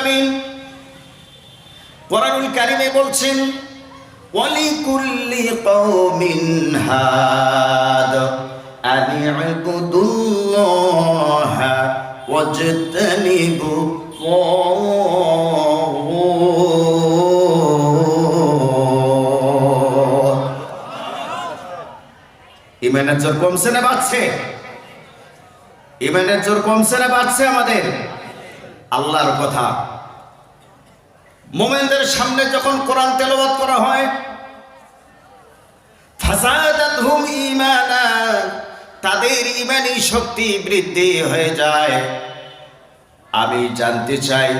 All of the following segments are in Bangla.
আলামিন কোরআনুল কারীমে বলছেন ওয়ালিকুল্লি কওমিন হাদ আনি ইবুদুল্লাহা ওয়াজতানিবু ইমানের জোর কমছে না বাড়ছে? ইমানের জোর কমছে না বাড়ছে? আমাদের আল্লাহর কথা মুমিনদের সামনে যখন কোরআন তেলাওয়াত করা হয় ফাসাদাতহুম ঈমানা, তাদের ঈমানী শক্তি বৃদ্ধি হয়ে যায়। আমি জানতে চাই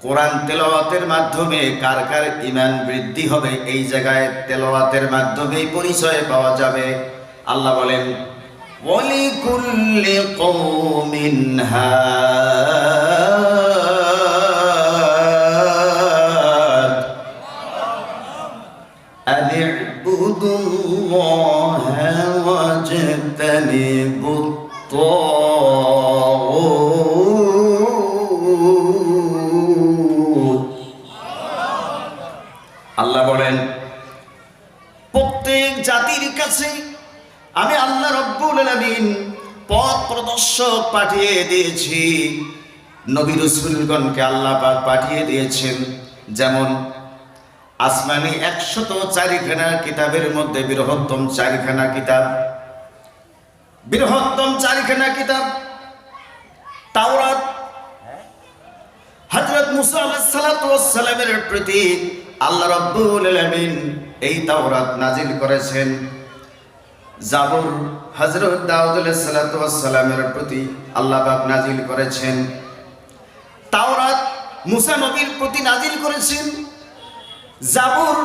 কোরআন তেলাওয়াতের মাধ্যমে কার কার ঈমান বৃদ্ধি হবে? এই জায়গায় তেলাওয়াতের মাধ্যমেই পরিচয় পাওয়া যাবে। আল্লাহ বলেন ওয়ালিকুল্লি কওমিন হাদ আনি ইবুদুল্লাহা ওয়াজতানিবুত তাগুত। আল্লাহ বলেন প্রত্যেক জাতির কাছে আমি আল্লাহ রাব্বুল আলামিন পথ প্রদর্শক পাঠিয়ে দিয়েছি। নবী রাসূলগণকে আল্লাহ পাক পাঠিয়ে দিয়েছেন। যেমন আসমানি 104খানা কিতাবের মধ্যে বৃহত্তম 4খানা কিতাব, তাওরাত। হযরত মুসা আলাইহিস সালাতু ওয়াস সালামের প্রতি আল্লাহ রাব্বুল আলামিন এই তাওরাত নাজিল করেছেন। জাবুর হযরত দাউদ আলাইহিস সালাতু ওয়াস সালামের প্রতি আল্লাহ পাক নাজিল করেছেন। তাওরাত মুসা নবীর প্রতি নাজিল করেছেন। জাবুর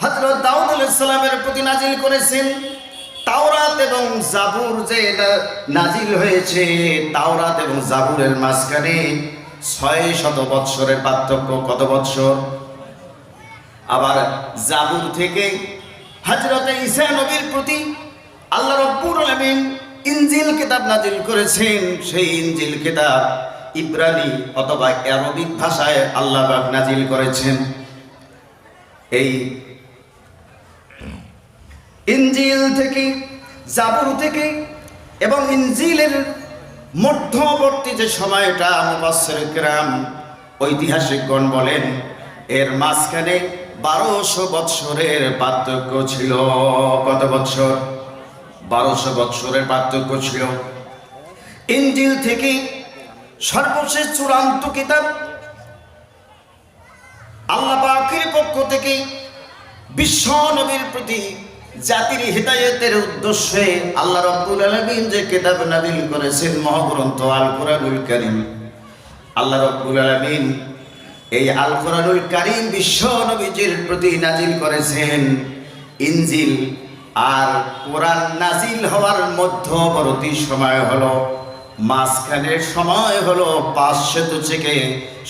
হযরত দাউদ আলাইহিস সালামের প্রতি নাজিল করেছেন। তাওরাত এবং জাবুর যে নাজিল হয়েছে, তাওরাত এবং জাবুরের মাঝখানে 600 বৎসরের পার্থক্য। কত বৎসর? আবার জাবুর থেকে হযরত ঈসা নবীর প্রতি আল্লাহ রাব্বুল আলামিন ইনজিল কিতাব নাজিল করেছেন। সেই ইনজিল কিতাব ইব্রানি অথবা আরবিক ভাষায় আল্লাহ পাক নাজিল করেছেন। এই ইনজিল থেকে, জাবুর থেকে এবং ইনজিলের মধ্যবর্তী যে সময়টা মুফাসসির কিরাম ঐতিহাসিকগণ বলেন এর মাঝখানে 1200 বৎসরের পার্থক্য ছিল। কত বৎসর? 1200 বৎসরের পার্থক্য ছিল। ইনজিল থেকে সর্বশেষ চূড়ান্ত কিতাব আল্লাহ পাকের পক্ষ থেকে বিশ্ব নবীর প্রতি জাতির হিদায়াতের উদ্দেশ্যে আল্লাহ রাব্বুল আলামিন যে কিতাব নাযিল করেছেন মহাগ্রন্থ আল কোরআনুল কারীম। আল্লাহ রাব্বুল আলামিন এই আল কোরআনুল কারীম বিশ্ব নবীজির প্রতি নাযিল করেছেন ইনজিল। আর কোরআন নাযিল হওয়ার মধ্যবর্তী সময় হলো, মাঝখানের সময় হলো 500 থেকে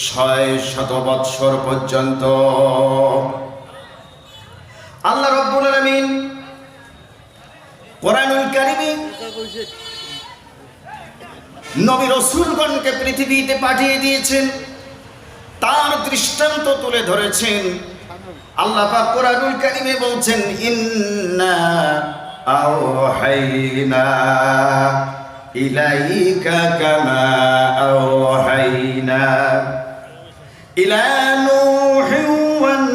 600 বৎসর পর্যন্ত। আল্লাহ রাব্বুল আলামিন কোরআনুল কারীমে নবী রাসূলগণকে পৃথিবীতে পাঠিয়ে দিয়েছেন, তার দৃষ্টান্ত তুলে ধরেছেন। আল্লাহ পাক কোরআনুল কারীমে বলছেন ইন্না আওহাইনা ইলাইকা কামা আওহাইনা ইলা নূহিন ওয়ান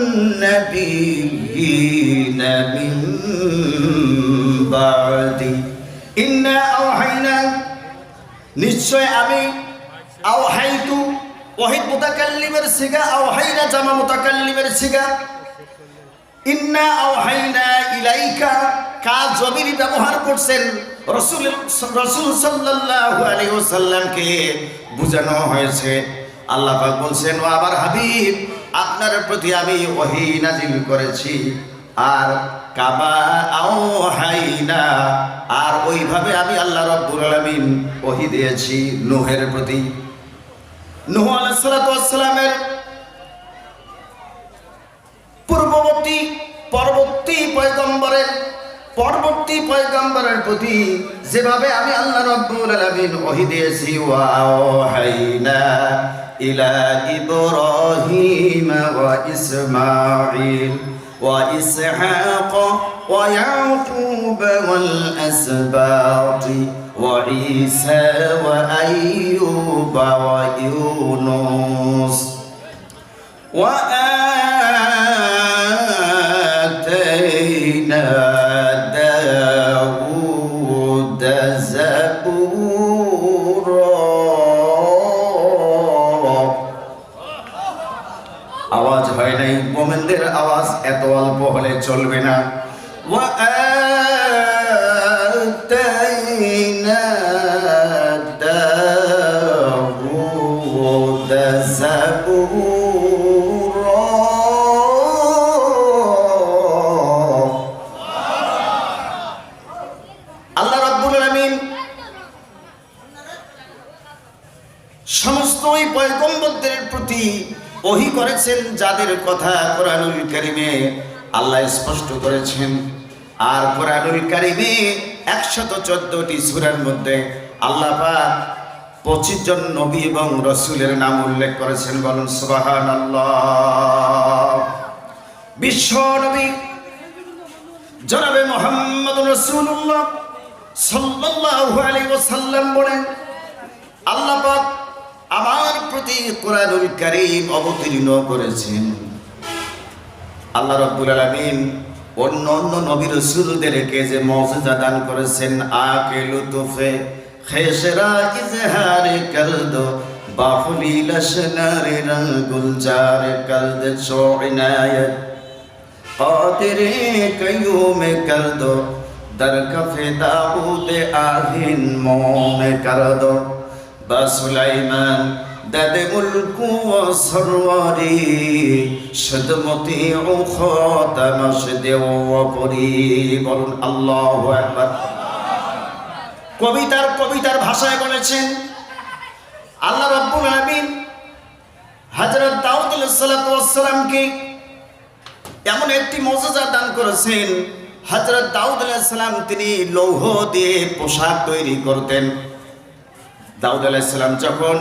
নাবিয়্যিনা মিন বাদি ইন্না আওহাইনা, নিশ্চয় আমি, আওহাইতু ওয়াহিদ মুতাকাল্লিমের সিগা, আওহাইনা জামা মুতাকাল্লিমের সিগা। ইন্না আওহাইনা ইলাইকা কাজ জমির ব্যবহার করছেন রাসূল সাল্লাল্লাহু আলাইহি ওয়াসাল্লামকে বোঝানো হয়েছে। আল্লাহ পাক বলছেন ও আমার হাবিব, আপনার প্রতি আমি ওহী নাজিল করেছি। আর কামা আওহাইনা, আর ওইভাবে আমি আল্লাহ রাব্বুল আলামিন ওহী দিয়েছি নূহের প্রতি। নূহ আলাইহিস সালাতু ওয়াস সালামের পরবর্তী পয়গম্বরের পরবর্তী পয়গম্বরের প্রতি যেভাবে আমি আল্লাহ রাব্বুল আলামিন ওহী দিয়েছি, ওয়া আওহাইনা ইলা ইব্রাহিম ওয়া ইসমাঈল ওয়া ইসহাক ওয়া ইয়াকুব ওয়াল আসবাতি ওয়া ঈসা ওয়া আইয়ুব ওয়া ইউনুস ওয়া আতাইনা দাউদ জাবুরা। আওয়াজ হয় নাই, মোমেনদের আওয়াজ এত অল্প হলে চলবে না। ওয়া আতাইনা দাউদ জাবুরা। আল্লাহ রাব্বুল আলামিন সমস্ত ওই পয়গম্বরদের প্রতি ওহী করেছেন যাদের কথা কোরআনুল কারীমে আল্লাহ স্পষ্ট করেছেন। আর কোরআনুল কারীমে 114টি সূরার মধ্যে আল্লাহ পাক 25 জন নবী এবং রাসূলের নাম উল্লেখ করেছেন। বলুন সুবহানাল্লাহ। বিশ্ব নবী জনাবে মুহাম্মদুর রাসূলুল্লাহ সাল্লাল্লাহু আলাইহি ওয়াসাল্লাম বলেন, আল্লাহ পাক আমার প্রতি কোরআনুল কারীম অবতীর্ণ করেছেন। আল্লাহ রাব্বুল আলামিন অন্য অন্য নবী রাসূলদেরকে যে মুজিজা দান করেছেন, আকে লুতুফে খেশরা ইজহারে করদ বাহুলি লশনারে রঙ্গুলজার করদ শোইনায়ত কাদিরে কয়ুমে করদ در کف داود آهن موم کردو با سلیمان دد ملک و سرواری شد مطیع خاتم شد و پری। বলুন আল্লাহু আকবার। কবিতার ভাষায় বলেছেন আল্লাহ রাব্বুল আলামিন হযরত দাউদ আলাইহিস সালাতু ওয়াস সালামকে এমন একটি মুজিজা দান করেছেন। হযরত দাউদ আলাইহিস সালাম তিনি লৌহ দিয়ে পোশাক তৈরি করতেন। দাউদ আলাইহিস সালাম যখন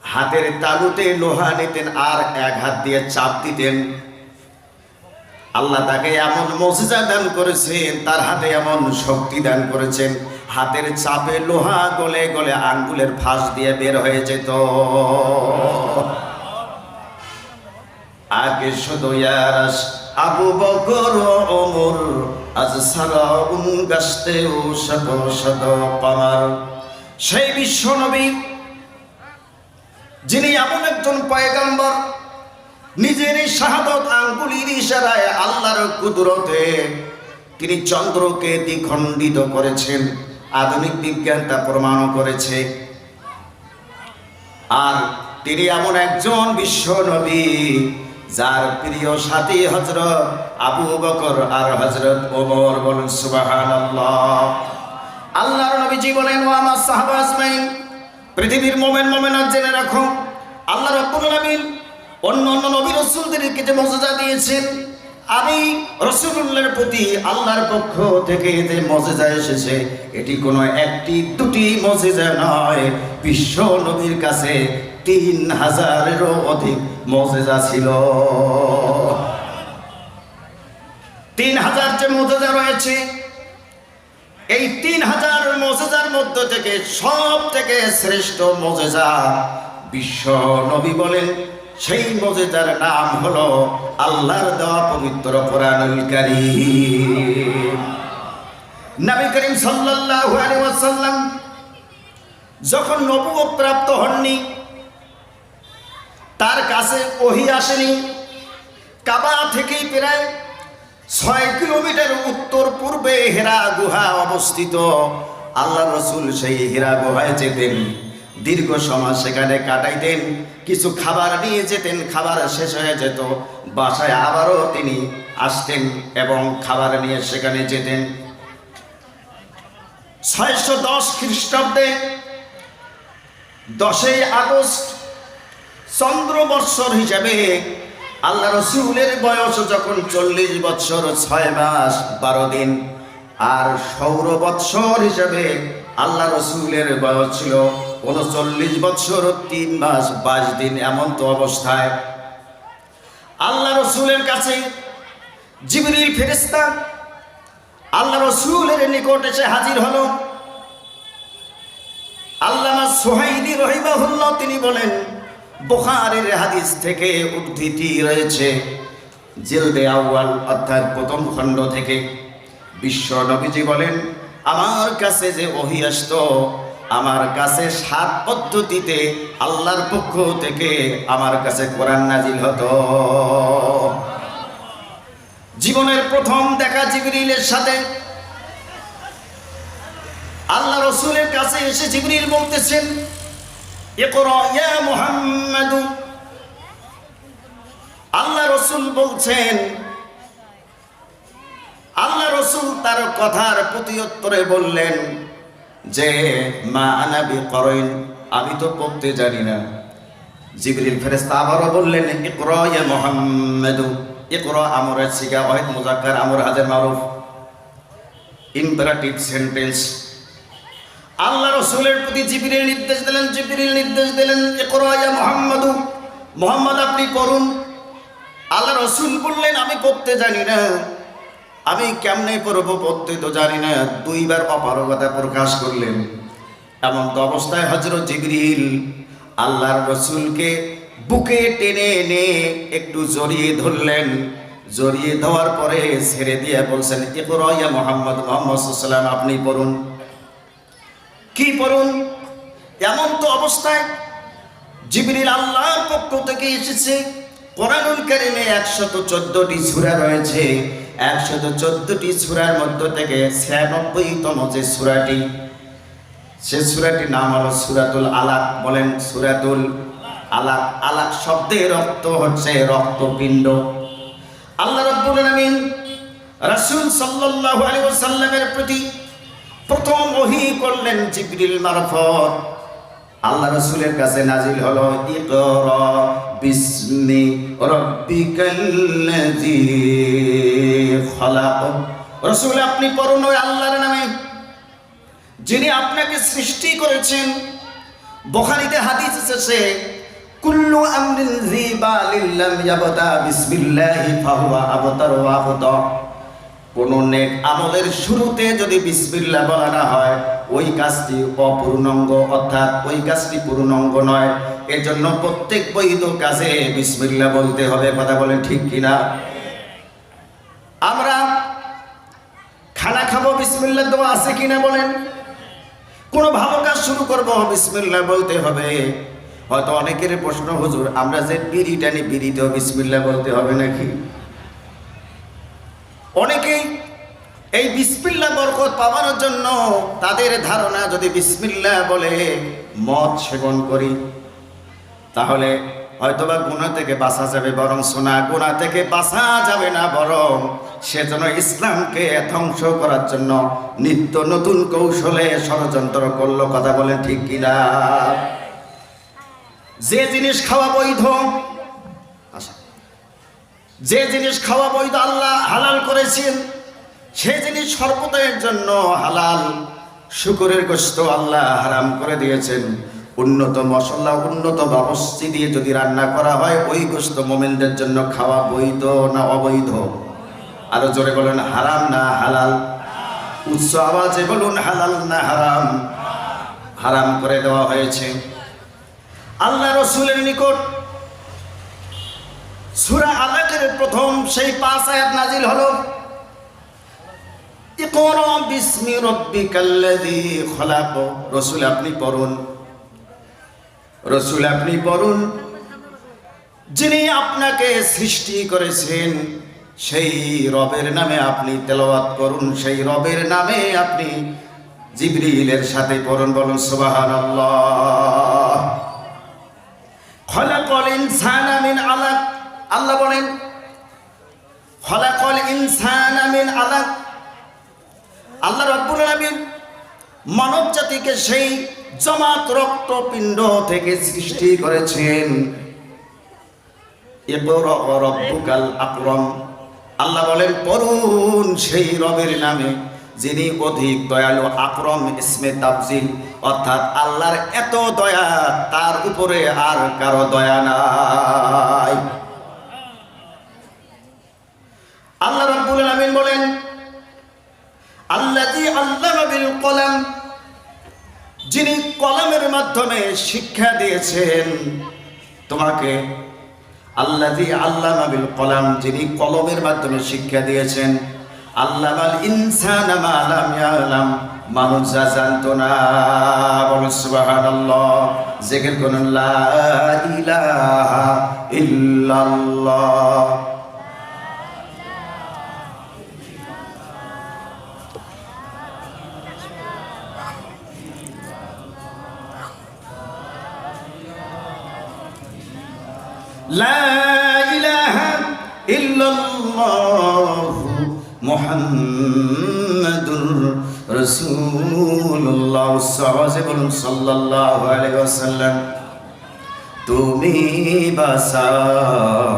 হাতের তালুতে লোহা নিতেন আর এক হাত দিয়ে চাপ দিতেন, আল্লাহ তাকে এমন মুজিজা দান করেছেন, তার হাতে এমন শক্তি দান করেছেন, হাতের চাপে লোহা গলে গলে আঙ্গুলের ফাঁস দিয়ে বের হয়ে যেত। আগে শুধু ইয়ারাস আবু বকর ওমর আজ সারা গাছতে ও শত শত কমার। সেই বিশ্ব নবী যিনি এমন একজন পয়গম্বর, নিজের শাহাদত আঙ্গুলির ইশারায় আল্লাহর কুদরতে তিনি চন্দ্রকে দ্বিখণ্ডিত করেছেন। আধুনিক বিজ্ঞান তা প্রমাণ করেছে। আর তিনি এমন একজন বিশ্ব নবী যার প্রিয় সাথী হযরত আবু বকর আর হযরত ওমর। বলুন সুবহানাল্লাহ। আল্লাহর নবীজি বলেন, ও আমার সাহাবা আজমাইন, পৃথিবীর মুমিন মুমিনাত জেনে রাখো, আল্লাহ রাব্বুল আলামিন অন্য অন্য নবী রাসূলদেরকে যে মুজিজা দিয়েছেন, আমি রাসূলুল্লাহর প্রতি আল্লাহর পক্ষ থেকে যে মুজিজা এসেছে এটি কোনো একটি দুটি মুজিজা নয়। বিশ্ব নবীর কাছে 3000-এরও অধিক মুজিজা ছিল। 3000 যে মুজিজা রয়েছে, এই 3000 মুজিজার মধ্য থেকে সব থেকে শ্রেষ্ঠ মুজিজা বিশ্ব নবী বলেন, সেই মুজিজার নাম হলো আল্লাহর দেওয়া পবিত্র কোরআনুল কারীম। নবী করিম সাল্লাল্লাহু আলাইহি ওয়াসাল্লাম যখন নবুয়ত প্রাপ্ত হননি, তার কাছে ওহী আসেনি। কাবা থেকে প্রায় 6 কিলোমিটার উত্তর পূর্বে হেরা গুহা অবস্থিত। আল্লাহ রাসূল সেই হেরা গুহায় যেতেন, দীর্ঘ সময় সেখানে কাটাইতেন, কিছু খাবার নিয়ে যেতেন, খাবার শেষ হয়ে যেত, বাসায় আবারও তিনি আসতেন এবং খাবার নিয়ে সেখানে যেতেন। 610 খ্রিস্টাব্দে 10ই আগস্ট চন্দ্র বৎসর হিসাবে আল্লাহ রসুলের বয়স যখন 40 বছর 6 মাস 12 দিন, আর সৌর বৎসর হিসাবে আল্লাহ রসুলের বয়স ছিল 39 বছর 3 মাস 22 দিন। এমন তো অবস্থায় আল্লাহ রসুলের কাছে জিবরিল ফেরেশতা আল্লাহ রসুলের নিকট এসে হাজির হলো। আল্লামা সুহাইলি রহিমাহুল্লাহ তিনি বলেন, বুখারীর হাদিস থেকে উদ্ধৃতি রয়েছে, জিলদে আউয়াল অর্থাৎ প্রথম খণ্ড থেকে বিশ্ব নবীজি বলেন, আমার কাছে যে ওহী আসতো, আমার কাছে 7 পদ্ধতিতে আল্লাহর পক্ষ থেকে আমার কাছে কোরআন নাজিল হতো। জীবনের প্রথম দেখা জিবরিলের সাথে আল্লাহ রসুলের কাছে এসে জিবরিল বলতেছেন, ইকরা ইয়া মুহাম্মাদ। আল্লাহ রসুল বলছেন, আল্লাহ রসুল তার কথার প্রত্যুত্তরে বললেন যে মা আনা বিকরাইন, আমি তো পড়তে জানি না। জিবরিল ফেরেশতা আবারও বললেন, ইকরা ইয়া মুহাম্মাদ। ইকরা আমরের সিগা ওয়াহিদ মুযাক্কার, আমর হাজার মারুফ, ইম্পারেটিভ সেন্টেন্স। আল্লাহ রসুলের প্রতি জিবরিল নির্দেশ দিলেন, ইকরা ইয়া মুহাম্মাদ, মুহাম্মদ আপনি পড়ুন। আল্লাহ রসুল বললেন, আমি পড়তে জানি না, আমি কেমনে পড়বো, পড়তে তো জানি না। 2 বার অপারগতা প্রকাশ করলেন। এমন তো অবস্থায় হযরত জিবরিল আল্লাহর রসুলকে বুকে টেনে এনে একটু জড়িয়ে ধরলেন। জড়িয়ে দেওয়ার পরে ছেড়ে দিয়ে বলছেন, ইকরা ইয়া মুহাম্মদ, মুহাম্মদ সাল্লাল্লাহু আলাইহি ওয়াসাল্লাম আপনি পড়ুন। কি পড়ুন? এমন তো অবস্থায় জিবরিল আল্লাহর পক্ষ থেকে এসেছে। কোরআনুল কারীমে 114টি সূরা রয়েছে। 114টি সূরার মধ্য থেকে 96তম যে সূরাটি, সে সূরাটির নাম হলো সূরাতুল আলাক। বলেন সূরাতুল আলাক। আলাক শব্দের অর্থ হচ্ছে রক্তপিণ্ড। আল্লাহ রাব্বুল আলামিন রাসূল সাল্লাল্লাহু আলাইহি ওয়াসাল্লামের প্রতি প্রথম ওহী করলেন জিবরিল মারফত। আল্লাহ রসুলের কাছে নাজিল হলো, ইকরা বিসমি রাব্বিকাল্লাযী খালাক। রসুল আপনি পড়ুন ওই আল্লাহর নামে যিনি আপনাকে সৃষ্টি করেছেন। বুখারীতে হাদিস এসেছে, কুল্লু আমরিন যী বালিন লাম ইয়াবদা বিসমিল্লাহি ফাহুয়া আবতার ওয়া আবতা। কোন নেক আমলের শুরুতে যদি বিসমিল্লাহ বলা না হয়, ওই কাজটি অপূর্ণাঙ্গ, অর্থাৎ ওই কাজটি পূর্ণাঙ্গ নয়। এজন্য প্রত্যেক বৈধ কাজে বিসমিল্লাহ বলতে হবে। কথা বলেন ঠিক কিনা? আমরা খানা খাবো, বিসমিল্লাহ দোয়া আছে কিনা বলেন? কোনো ভালো কাজ শুরু করবো, বিসমিল্লাহ বলতে হবে। হয়তো অনেকের প্রশ্ন, হুজুর আমরা যে বিড়ি টানি, বিড়িতেও বিসমিল্লাহ বলতে হবে নাকি? অনেকেই এই বিসমিল্লাহ বরকত পাওয়ার জন্য তাদের ধারণা, যদি বিসমিল্লাহ বলে মদ সেবন করি তাহলে হয়তোবা গুনাহ থেকে বাঁচা যাবে, বরং সোনা গুনাহ থেকে বাঁচা যাবে না, বরং সেজন্য ইসলামকে ধ্বংস করার জন্য নিত্য নতুন কৌশলে ষড়যন্ত্র করলো। কথা বলেন ঠিক কিনা? যে জিনিস খাওয়া বৈধ, যে জিনিস খাওয়া বৈধ আল্লাহ হালাল করেছেন, সে জিনিস সর্বদায়ের জন্য হালাল। শুকরের গোশত আল্লাহ হারাম করে দিয়েছেন। উন্নত মশলা, উন্নত বাবুর্চি দিয়ে যদি রান্না করা হয়, ওই গোশত মুমিনদের জন্য খাওয়া বৈধ না অবৈধ? আরো জোরে বলেন, হারাম না হালাল? উচ্চ আওয়াজে বলুন, হালাল না হারাম? হারাম করে দেওয়া হয়েছে। আল্লাহ রসুলের নিকট সূরা আলাকের প্রথম সেই 5 আয়াত নাজিল হলো, ইকরা বিসমি রাব্বিকাল্লাযী খালাক। রসুল আপনি পড়ুন, রসুল আপনি পড়ুন, যিনি আপনাকে সৃষ্টি করেছেন সেই রবের নামে আপনি তেলাওয়াত করুন। সেই রবের নামে আপনি জিবরিলের সাথে পড়ুন। বলুন সুবহানাল্লাহ। খালাকাল ইনসানা মিন আলাক। আল্লাহ বলেন, খালাকাল ইনসানা মিন আলাক। আল্লাহ রাব্বুল আলামিন মানব জাতিকে সেই জমাট রক্তপিণ্ড থেকে সৃষ্টি করেছেন। ইকরা রাব্বুকাল আকরাম। আল্লাহ বলেন পড়ুন সেই রবের নামে যিনি অধিক দয়ালু। আকরম ইসমে তাফজিল, অর্থাৎ আল্লাহর এত দয়া তার উপরে আর কারো দয়া নাই। আল্লাহ রাব্বুল আলামিন বলেন আল্লাযী আল্লামা বিল কলম, যিনি কলমের মাধ্যমে শিক্ষা দিয়েছেন তোমাকে। আল্লাযী আল্লামা বিল কলম, যিনি কলমের মাধ্যমে শিক্ষা দিয়েছেন। আল্লামাল ইনসানা মা লাম ইয়ালাম, মানুষ যা জানতো না। বলুন সুবহানাল্লাহ। জিকির করুন লা ইলাহা ইল্লাল্লাহ। লা ইলাহা ইল্লাল্লাহ মুহাম্মাদুর রাসূলুল্লাহ সাল্লাল্লাহু আলাইহি ওয়াসাল্লাম। তুমি বাঁচাও,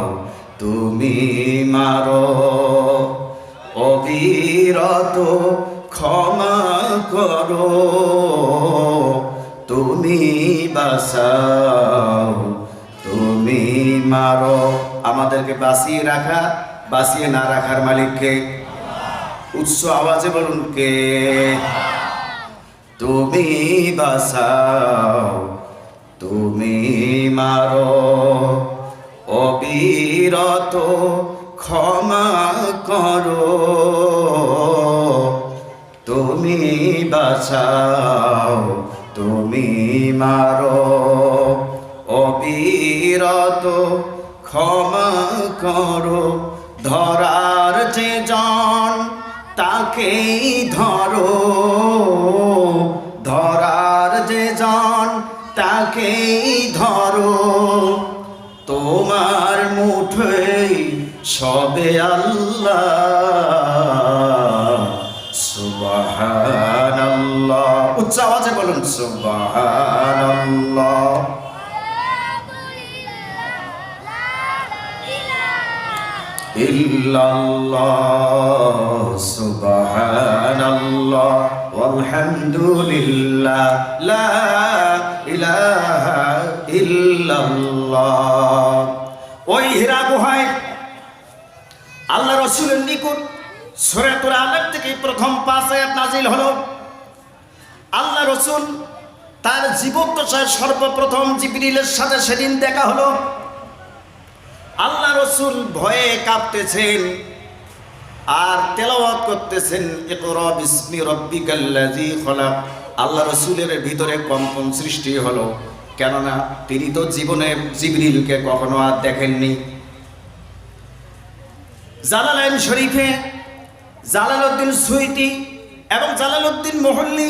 তুমি মারো, অবিরত ক্ষমা করো। তুমি বাঁচাও, তুমি মারো। আমাদেরকে বাঁচিয়ে রাখা, বাঁচিয়ে না রাখার মালিককে। উচ্চ আওয়াজে বলুন কে? তুমি বাঁচাও, তুমি মারো, অবিরত ক্ষমা করো। তুমি বাঁচাও, তুমি মারো, অবিরত ক্ষমা করো। ধরার যে জন তাকেই ধরো, ধরার যে জন তাকেই ধরো। তোমার মুঠোয় সবে আল্লাহ। সুবহানাল্লাহ। উচ্চ আওয়াজে বলুন সুবহানাল্লাহ। ইল্লাল্লাহ সুবহানাল্লাহ ওয়ালহামদুলিল্লাহ লা ইলাহা ইল্লাল্লাহ। ওই হীরা গুহায় আল্লাহ রাসূলের নিকট সূরাতুল আলাক থেকে প্রথম 5 আয়াত নাজিল হলো। আল্লাহ রাসূল তার জীবদ্দশায় সর্বপ্রথম জিবরিলের সাথে সেদিন দেখা হলো। আল্লাহ রাসূল ভয়ে কাঁপতেছেন আর তেলাওয়াত করতেছেন ইকরা বিসমি রাব্বিকাল্লাযী খলাক। আল্লাহ রাসূলের ভিতরে কম্পন সৃষ্টি হলো, কেননা তিনি তো জীবনে জিবরিলকে কখনো আর দেখেননি। জালালাইন শরীফে জালালউদ্দিন সুয়ুতী এবং জালালউদ্দিন মুহল্লি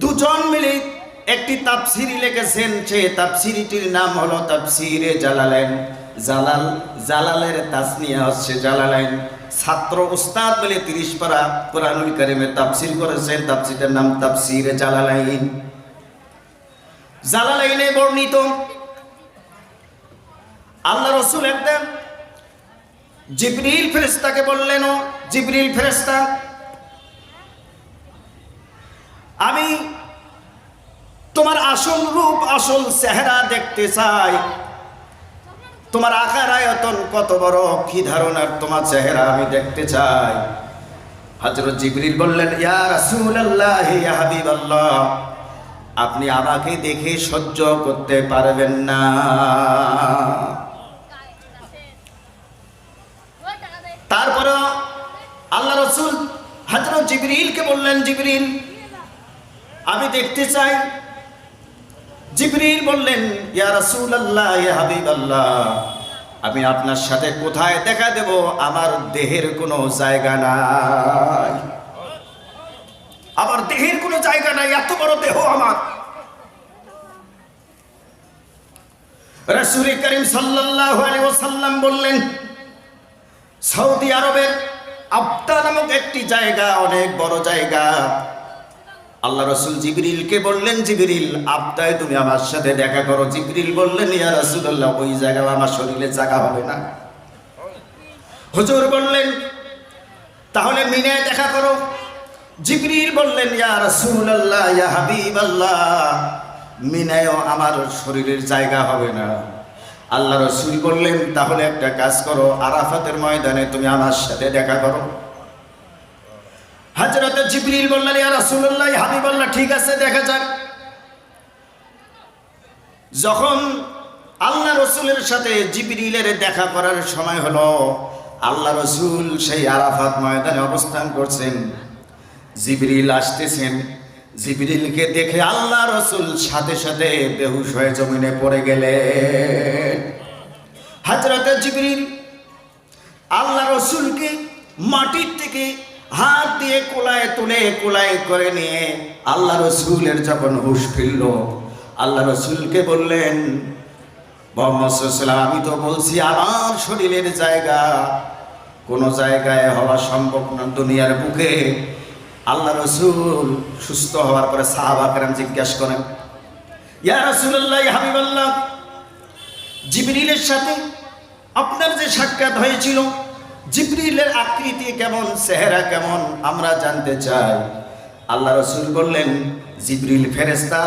দুজন মিলে একটি তাফসীর লিখেছেন। সেই তাফসীরটির নাম হলো তাফসীরে জালালাইন। জালাল, জালালের তাসনিয়া হচ্ছে জালালাইন। ছাত্র উস্তাদ বলে 30 পারা কোরআনুল কারীমে তাফসীর করেছেন। তাফসীরের নাম তাফসীরে জালালাইন। জালালাইনে বর্ণিত আল্লাহ রাসূল একদম জিবরিল ফেরেশতাকে বললেন, ও জিবরিল ফেরেশতা, আমি তোমার আসল রূপ, আসল চেহারা দেখতে চাই। তোমার আকার আয়তন কত বড়, কি ধারণার তোমার চেহারা আমি দেখতে চাই। হযরত জিবরিল বললেন, ইয়া রাসূলুল্লাহ, ইয়া হাবিবাল্লাহ, আপনি আমাকে দেখে সহ্য করতে পারবেন না। তারপরে আল্লাহ রাসূল হযরত জিবরিলকে বললেন, জিবরিল, আমি দেখতে চাই। জিবরিল বললেন, ইয়া রাসূলুল্লাহ, ইয়া হাবিবাল্লাহ, আমি আপনার সাথে কোথায় দেখা দেব? আমার দেহের কোনো জায়গা নাই, আমার দেহের কোনো জায়গা নাই, এত বড় দেহ আমার। রাসূল করিম সাল্লাল্লাহু আলাইহি ওয়াসাল্লাম বললেন, সৌদি আরবের আবদা নামক একটি জায়গা, অনেক বড় জায়গা, আল্লাহ রাসূল জিবরিলকে বললেন, জিবরিল আবদায় তুমি আমার সাথে দেখা করো। জিবরিল বললেন, ইয়া রাসূলুল্লাহ ওই জায়গা আমার শরীরে জায়গা হবে না। হুজুর বললেন, তাহলে মিনায় দেখা করো। জিবরিল বললেন, ইয়া রাসূলুল্লাহ ইয়া হাবিবাল্লাহ মিনায়ও আমার শরীরের জায়গা হবে না। আল্লাহ রাসূল বললেন, তাহলে একটা কাজ করো, আরাফাতের ময়দানে তুমি আমার সাথে দেখা করো। হযরত জিবরিল বললেন, ইয়া রাসূলুল্লাহ ইয়া হাবিবাল্লাহ ঠিক আছে দেখা যাক। যখন আল্লাহ রাসূলের সাথে জিবরিলের দেখা করার সময় হলো, আল্লাহ রাসূল সেই আরাফাত ময়দানে অবস্থান করছেন। জিবরিল আসতেছেন। জিবরিলকে দেখে আল্লাহ রাসূল সাথে সাথে বেহুশ হয়ে জমিনে পড়ে গেলেন। হযরত জিবরিল আল্লাহ রাসূলকে মাটির থেকে হাত দিয়ে কোলায় তুলে কোলায় করে নিয়ে আল্লাহ রাসূলের যখন হুঁশ ফিরল, আল্লাহ রাসূলকে বললেন, মুহাম্মদ সাল্লাল্লাহু আলাইহি ওয়াসাল্লাম আমি তো বলছি আমার শরীরের জায়গা কোন জায়গায় হওয়া সম্ভব না দুনিয়ার বুকে। আল্লাহ রাসূল সুস্থ হওয়ার পরে সাহাবা কেরাম জিজ্ঞাসা করেন, ইয়া রাসূলুল্লাহ ইয়া হাবিবাল্লাহ জিবরিলের সাথে আপনার যে সাক্ষাৎ হয়েছিল, জিবরিলের আকৃতি কেমন, চেহারা কেমন আমরা জানতে চাই। আল্লাহ রাসূল বললেন, জিবরিল ফেরেশতা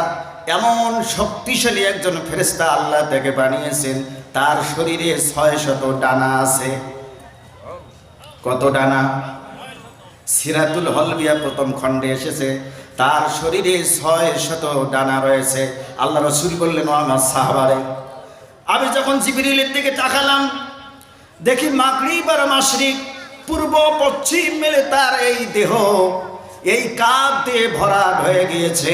এমন শক্তিশালী একজন ফেরেশতা আল্লাহ তাকে বানিয়েছেন, তার শরীরে 600 ডানা আছে। কত ডানা? সিরাতুল হলবিয়া প্রথম খণ্ডে এসেছে, তার শরীরে 600 ডানা রয়েছে। আল্লাহ রাসূল বললেন, ও আমার সাহাবারে, আমি যখন জিবরিলের দিকে তাকালাম দেখি মাগরিব আর মাশরিক পূর্ব পশ্চিম মিলে তার এই দেহ এই কাঁধ দিয়ে ভরাট হয়ে গিয়েছে।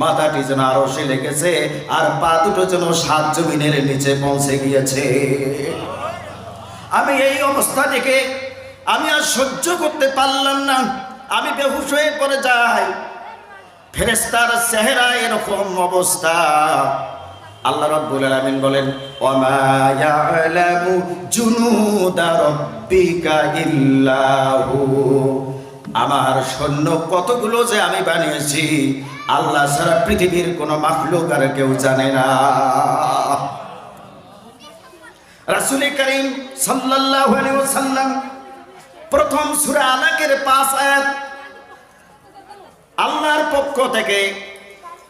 মাথাটি যেন আরশে লেগেছে আর পা দুটো যেন 7 জমিনের নিচে পৌঁছে গিয়েছে। আমি এই অবস্থা দেখে আমি আর সহ্য করতে পারলাম না, আমি বেহুশ হয়ে পড়ে যাই। ফেরেশতার চেহারা এরকম অবস্থা। আল্লাহ রাব্বুল আলামিন বলেন, ওয়ামা ইয়ালামু জুনুদা রাব্বিকা ইল্লাহু, আমার সৈন্য কতগুলো যে আমি বানিয়েছি আল্লাহ ছাড়া পৃথিবীর কোনো মাখলুক আর কেউ জানে না। রাসূল করিম সাল্লাল্লাহু আলাইহি ওয়াসাল্লাম প্রথম সূরা আলাকের 5 আয়াত আল্লাহর পক্ষ থেকে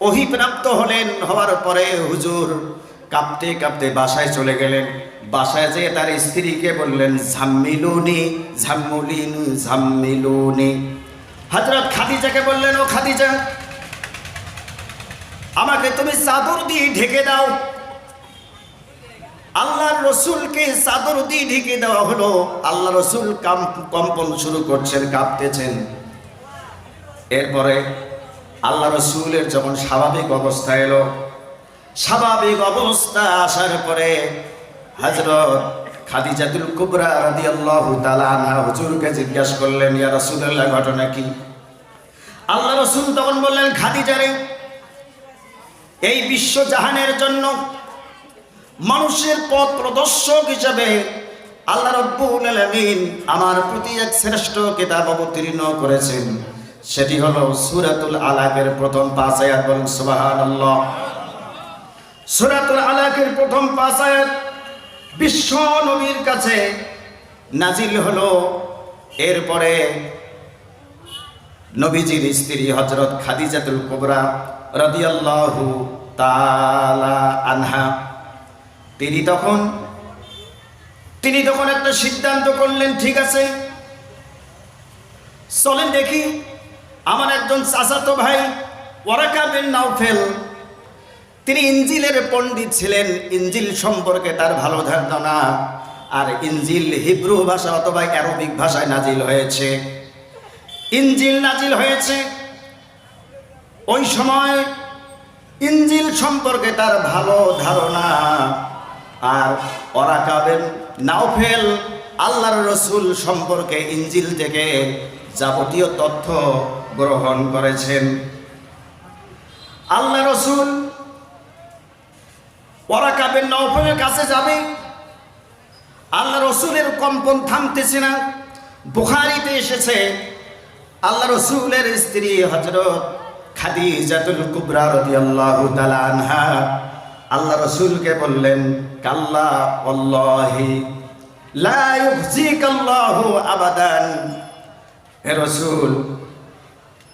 ওহী প্রাপ্ত হলেন। হওয়ার পরে হুজুর কাঁপতে কাঁপতে বাসায় চলে গেলেন। বাসায় যেয়ে তার স্ত্রীকে বললেন, ঝাম্মিলুনি ঝাম্মুলিনি ঝাম্মিলুনি। হযরত খাদিজাকে বললেন, ও খাদিজা আমাকে তুমি চাদর দিয়ে ঢেকে দাও। আল্লাহর রাসূলকে চাদর দিয়ে ঢেকে দেওয়া হলো। আল্লাহ রাসূল কম্পন শুরু করছেন, কাঁপতেছেন। এরপরে আল্লাহ রাসূলের যখন স্বাভাবিক অবস্থা এলো, স্বাভাবিক অবস্থা আসার পরে হযরত খাদিজাতুল কুবরা রাদিয়াল্লাহু তাআলা আনহা হুজুরকে জিজ্ঞাসা করলেন, ইয়া রাসূলুল্লাহ ঘটনা কি? আল্লাহ রাসূল তখন বললেন, খাদিজারে এই বিশ্ব জাহানের জন্য মানুষের পথ প্রদর্শক হিসেবে আল্লাহ রাব্বুল আলামিন আমার প্রতি এক শ্রেষ্ঠ কিতাব অবতীর্ণ করেছেন। সেটি হলো সূরাতুল আলাকের প্রথম 5 আয়াত। বলুন সুবহানাল্লাহ। সূরাতুল আলাকের প্রথম 5 আয়াত বিশ্ব নবীর কাছে নাজিল হলো। এরপরে নবীজির স্ত্রী হযরত খাদিজাতুল কুবরা রাদিয়াল্লাহু তাআলা আনহা তিনি তখন একটা সিদ্ধান্ত করলেন, ঠিক আছে চলেন দেখি আমার একজন চাচাতো ভাই ওয়ারাকা বিন নাওফেল, তিনি ইনজিলের পণ্ডিত ছিলেন, ইনজিল সম্পর্কে তার ভালো ধারণা। আর ইনজিল হিব্রু ভাষা অথবা আরবিক ভাষায় নাজিল হয়েছে। ইনজিল নাজিল হয়েছে ওই সময় ইনজিল সম্পর্কে তার ভালো ধারণা। আর ওয়ারাকা বিন নাওফেল আল্লাহর রাসূল সম্পর্কে ইনজিল থেকে যাবতীয় তথ্য গ্রহণ করেছেন। আল্লাহ রাসূল ওয়ারাকা বিন নাওফেলের কাছে যাবে, আল্লাহ রাসূলের কম্পন থামতেছে না। বুখারীতে এসেছে আল্লাহ রাসূলের স্ত্রী হযরত খাদিজাতুল কুবরা রাদিয়াল্লাহু তাআলা আনহা আল্লাহ রাসূলকে বললেন, কাল্লা ওয়াল্লাহি লা ইউখজিকাল্লাহু আবাদান। হে রাসূল,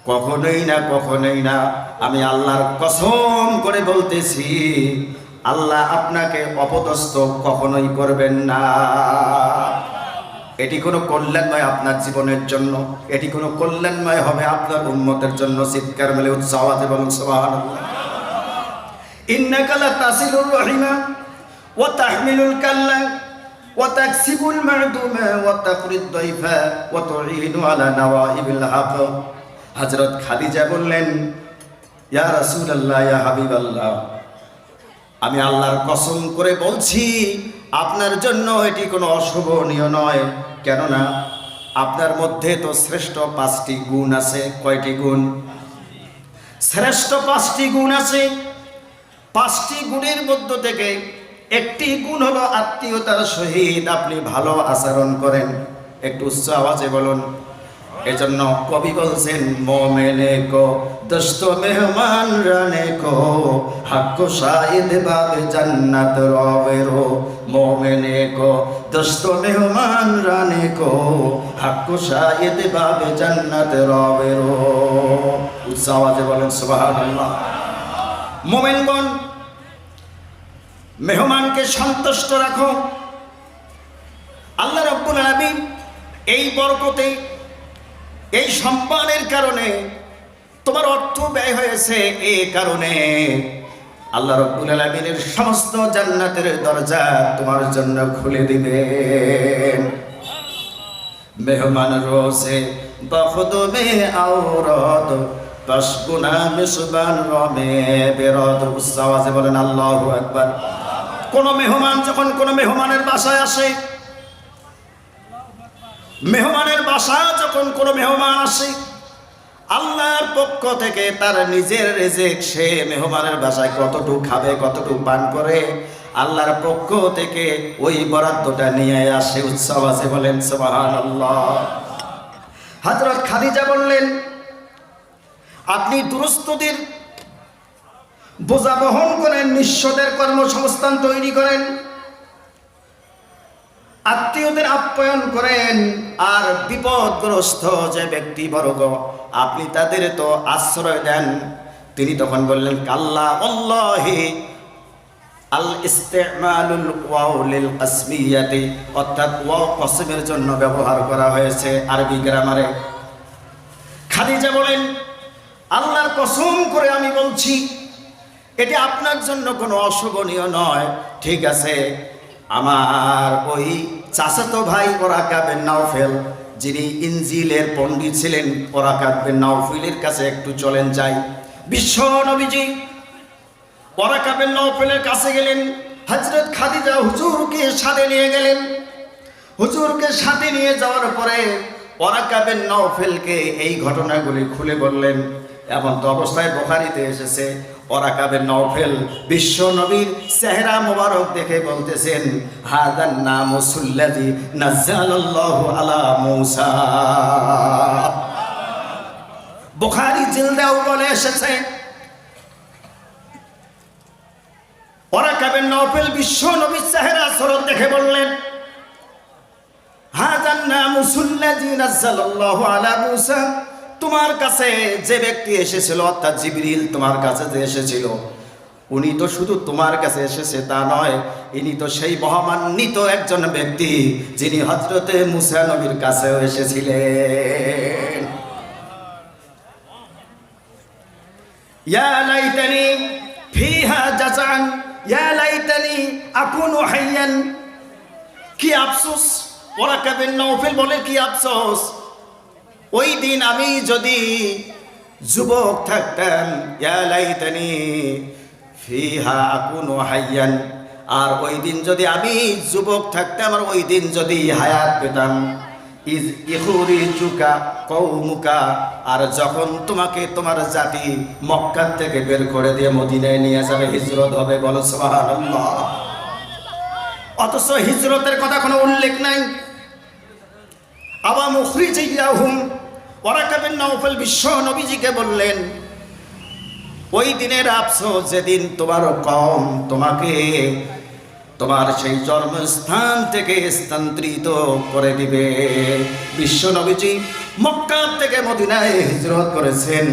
কখনোই না আমি আল্লাহর কসম করে বলতেছি, আল্লাহ আপনাকে অপদস্থ কখনোই করবেন না। এটি কোনো কল্যাণময় আপনার জীবনের জন্য, এটি কোনো কল্যাণময় হবে আপনার উম্মতের জন্য। চিৎকার মেলে উৎসাহ আছে, বলুন সুবহানাল্লাহ। ইন্নাকা লাতাসিলুর রাহিমা ওয়া তাহমিলুল কাল্লা ওয়া তাকসিবুল মা'দুমা ওয়া তাকরিদ দাইফা ওয়া তুঈনু আলা নাওয়াইবিল হক। হযরত খাদিজা বললেন, ইয়া রাসূলুল্লাহ, ইয়া হাবিবাল্লাহ, আমি আল্লাহর কসম করে বলছি আপনার জন্য এটি কোনো অশোভনীয় নয়। কেননা আপনার মধ্যে তো শ্রেষ্ঠ 5টি গুণ আছে। কয়টি গুণ? শ্রেষ্ঠ 5টি গুণ আছে। 5টি গুণের মধ্য থেকে একটি গুণ হলো আত্মীয়তার সহিত আপনি ভালো আচরণ করেন। একটু উচ্চ আওয়াজে বলুন। এজন্য কবি বলছেন, মোমেনে কো দোস্ত মেহমান রানে কো হক শাহিদ বাবে জান্নাত রবেরো। মোমেনে কো দোস্ত মেহমান রানে কো হক শাহিদ বাবে জান্নাত রবেরো। উচ্চ আওয়াজে বলেন সুবহানাল্লাহ। মোমেনগণ, মেহমানকে সন্তুষ্ট রাখো। আল্লাহ রাব্বুল আলামিন এই বরকতে, এই সম্মানের কারণে তোমার অর্থ ব্যয় হয়েছে, এই কারণে আল্লাহ রাব্বুল আলামিনের সমস্ত জান্নাতের দরজা তোমার জন্য খুলে দিবেন। মেহমান রোজে বখদমে আওরাত বাসগুনা মিসবান রমে বেরদ। উচ্চ আওয়াজে বলেন আল্লাহু আকবার। কোন মেহমান যখন কোন মেহমানের বাসায় আসে, মেহমানের বাসায় যখন কোনো মেহমান আসে, আল্লাহর পক্ষ থেকে তার নিজের রিজিক সে মেহমানের বাসায় কতটুকু খাবে, কতটুকু পান করে, আল্লাহর পক্ষ থেকে ওই বরাদ্দটা নিয়ে আসে। উৎসব আছে, বলেন সুবহানাল্লাহ। হযরত খাদিজা বললেন, আপনি দুরস্তদের বোঝা বহন করেন, নিঃস্বদের কর্মসংস্থান তৈরি করেন, আত্মীয়দের আপ্যায়ন করেন, আর বিপদগ্রস্ত যে ব্যক্তিবর্গ আপনি তাদের তো আশ্রয় দেন। তিনি তখন বললেন, কাল্লা ওয়াল্লাহি আল ইস্তিমালুল ওয়াও লিল কসমিয়াতি, অর্থাৎ ওয়াও কসমের জন্য ব্যবহার করা হয়েছে আরবি গ্রামারে। খাদিজা বলেন, আল্লাহর কসম করে আমি বলছি এটি আপনার জন্য কোনো অশোভনীয় নয়। ঠিক আছে, আমার ওই চাচাতো ভাই ওরাকা বিন নাওফেল, যিনি ইনজিলের পণ্ডিত ছিলেন, ওরাকা বিন নাওফেলের কাছে একটু চলেন যাই। বিশ্ব নবীজি ওরাকা বিন নাওফেলের কাছে গেলেন। হযরত খাদিজা হুজুরকে সাথে নিয়ে গেলেন। হুজুরকে সাথে নিয়ে যাওয়ার পরে ওরাকা বিন নাওফেলকে এই ঘটনাগুলি খুলে বললেন। এমন তো অবস্থায় বুখারীতে এসেছে, ওরাকা বিন নাওফেল বিশ্ব নবীর চেহারা মোবারক দেখে বলতেছেন, হাদান নামুসুল্লাযী নাযালাল্লাহু আলা মূসা। বুখারী জিলদাও বলে এসেছে, ওরাকা বিন নাওফেল বিশ্ব নবীর চেহারা সুরত দেখে বললেন, হাদান নামুসুল্লাযী নাযালাল্লাহু আলা মূসা। তোমার কাছে যে ব্যক্তি এসেছিল, অর্থাৎ জিবরিল তোমার কাছে যে এসেছিল, উনি তো শুধু তোমার কাছে এসেছে তা নয়, ইনি তো সেই মহামান্বিত একজন ব্যক্তি যিনি হযরতে মুসা নবীর কাছেও এসেছিলেন। ইয়া লাইতানি ফিহা জাযান ইয়া লাইতানি আকুনু হাইয়ান। কি আফসোস! ওরাকা বিন নাওফেল বলে, কি আফসোস, ওই দিন আমি যদি যুবক থাকতাম। ইয়া লাইতানি ফিহা আকুনু হাইয়ান, আর ওই দিন যদি আমি যুবক থাকতাম, আর ওই দিন যদি হায়াত পেতাম। ইজ ইখরিজুকা কওমুকা, আর যখন তোমাকে তোমার জাতি মক্কা থেকে বের করে দিয়ে মদিনায় নিয়ে যাবে, হিজরত হবে। বলো সুবহানাল্লাহ। অথচ হিজরতের কথা কোনো উল্লেখ নাই। আবা মুখরিজিয়াহুম, ওরাকা বিন নাওফেল বিশ্ব নবীজিকে বললেন, ওই দিনের আফসোস যেদিন তোমার কওম তোমাকে তোমার সেই জন্মস্থান থেকে স্থানান্তরিত করে দিবে। বিশ্ব নবীজি মক্কা থেকে মদিনায় হিজরত করেছেন।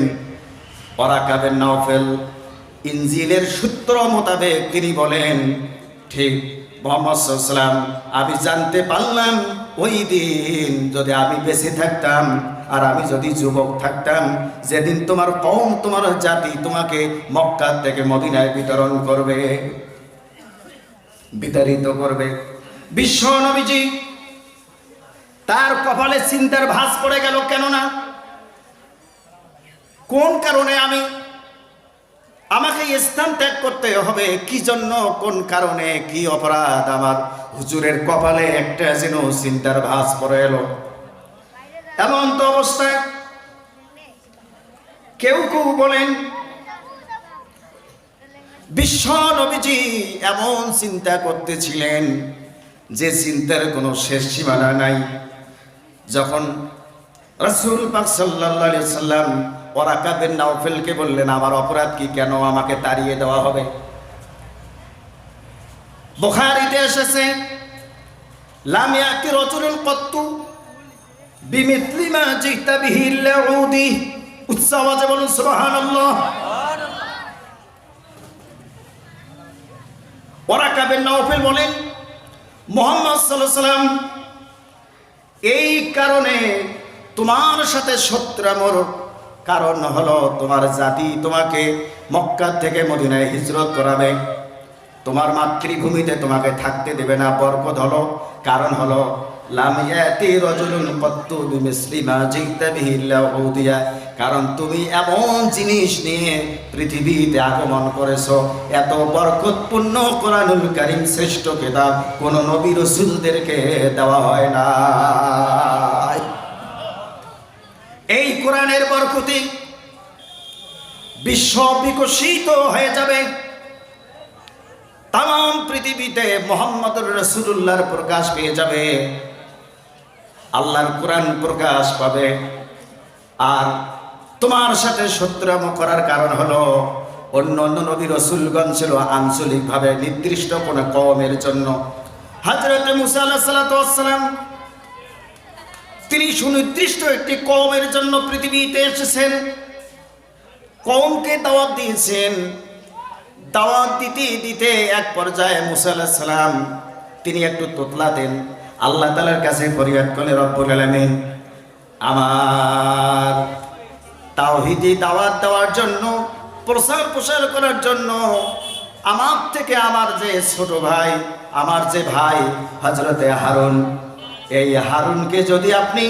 ওয়ারাকা বিন নাওফেল ইনজিলের সূত্র মোতাবেক তিনি বলেন, ঠিক মুহাম্মদ সাল্লাল্লাহু আলাইহি ওয়াসাল্লাম, আমি জানতে পারলাম ওই দিন যদি আমি বেঁচে থাকতাম আর আমি যদি যুবক থাকতাম, যেদিন তোমার কওম তোমার জাতি তোমাকে মক্কা থেকে মদিনায় বিতাড়িত করবে। বিশ্ব নবীজি তার কপালে চিন্তার ভাঁজ পড়ে গেল, কেননা কোন কারণে আমাকে স্থান ত্যাগ করতে হবে, কি জন্য, কোন কারণে, কি অপরাধ আমার হুজুরের কপালে একটা যেন চিন্তার ভাঁজ পড়ে এলো। এমন তো অবস্থায় কেউ কেউ বলেন বিশ্ব নবীজি এমন চিন্তা করতেছিলেন যে চিন্তার কোনো শেষ সীমানা নাই। যখন রাসূল পাক সাল্লাল্লাহু আলাইহি সাল্লাম ওয়ারাকা বিন নাওফেলকে বললেন, আমার অপরাধ কি, কেন আমাকে তাড়িয়ে দেওয়া হবে? বুখারীতে এসেছে, লাম ইয়াতি রাজুলুন কত্তু বিমিথলি মা জিতা বিহি লাউদি। উচ্চ আওয়াজে বলুন সুবহানাল্লাহ। ওয়ারাকা বিন নাওফেল বলেন, মুহাম্মদ সাল্লাল্লাহু আলাইহি সাল্লাম এই কারণে তোমার সাথে শত্রুতার কারণ হলো তোমার জাতি তোমাকে মক্কা থেকে মদিনায় হিজরত করাবে, তোমার মাতৃভূমিতে তোমাকে থাকতে দেবে না। বরকত হলো, কারণ হলো লাম ইয়াতি রাজুলুন কত্তু বিমিসলি মা জিতা বিহি লাউদিয়া, কারণ তুমি এমন জিনিস নিয়ে পৃথিবীতে আগমন করেছো, এত বরকতপূর্ণ কোরআনুল কারীম শ্রেষ্ঠ কিতাব কোন নবী রাসূলদেরকে দেওয়া হয় না। এই কোরআনের বরকতে বিশ্ব বিকশিত হয়ে যাবে, তাম পৃথিবীতে মুহাম্মদুর রাসূলুল্লাহর প্রকাশ পেয়ে যাবে, আল্লাহর কোরআন প্রকাশ পাবে। আর তোমার সাথে শত্রুতা করার কারণ হলো অন্য নবী রাসূলগণ ছিল আঞ্চলিকভাবে নির্দিষ্ট কোন কওমের জন্য। হযরত মুসা আলাইহিস সালাতু ওয়াস সালাম তিনি সুনির্দিষ্ট একটি কওমের জন্য পৃথিবীতে এসেছেন, কওমকে দাওয়াত দিয়েছেন। দাওয়াত দিতে দিতে এক পর্যায়ে মুসা আলাইহিস সালাম তিনি একটু তোতলাতেন, আল্লাহ তাআলার কাছে ফরিয়াদ করলেন, রব্বুল আলামিন আমার তাওহীদি দাওয়াত দেওয়ার জন্য, প্রসার করার জন্য আমার থেকে আমার যে ছোট ভাই, আমার যে ভাই হযরতে হারুন, এই হারুনকে যদি আপনি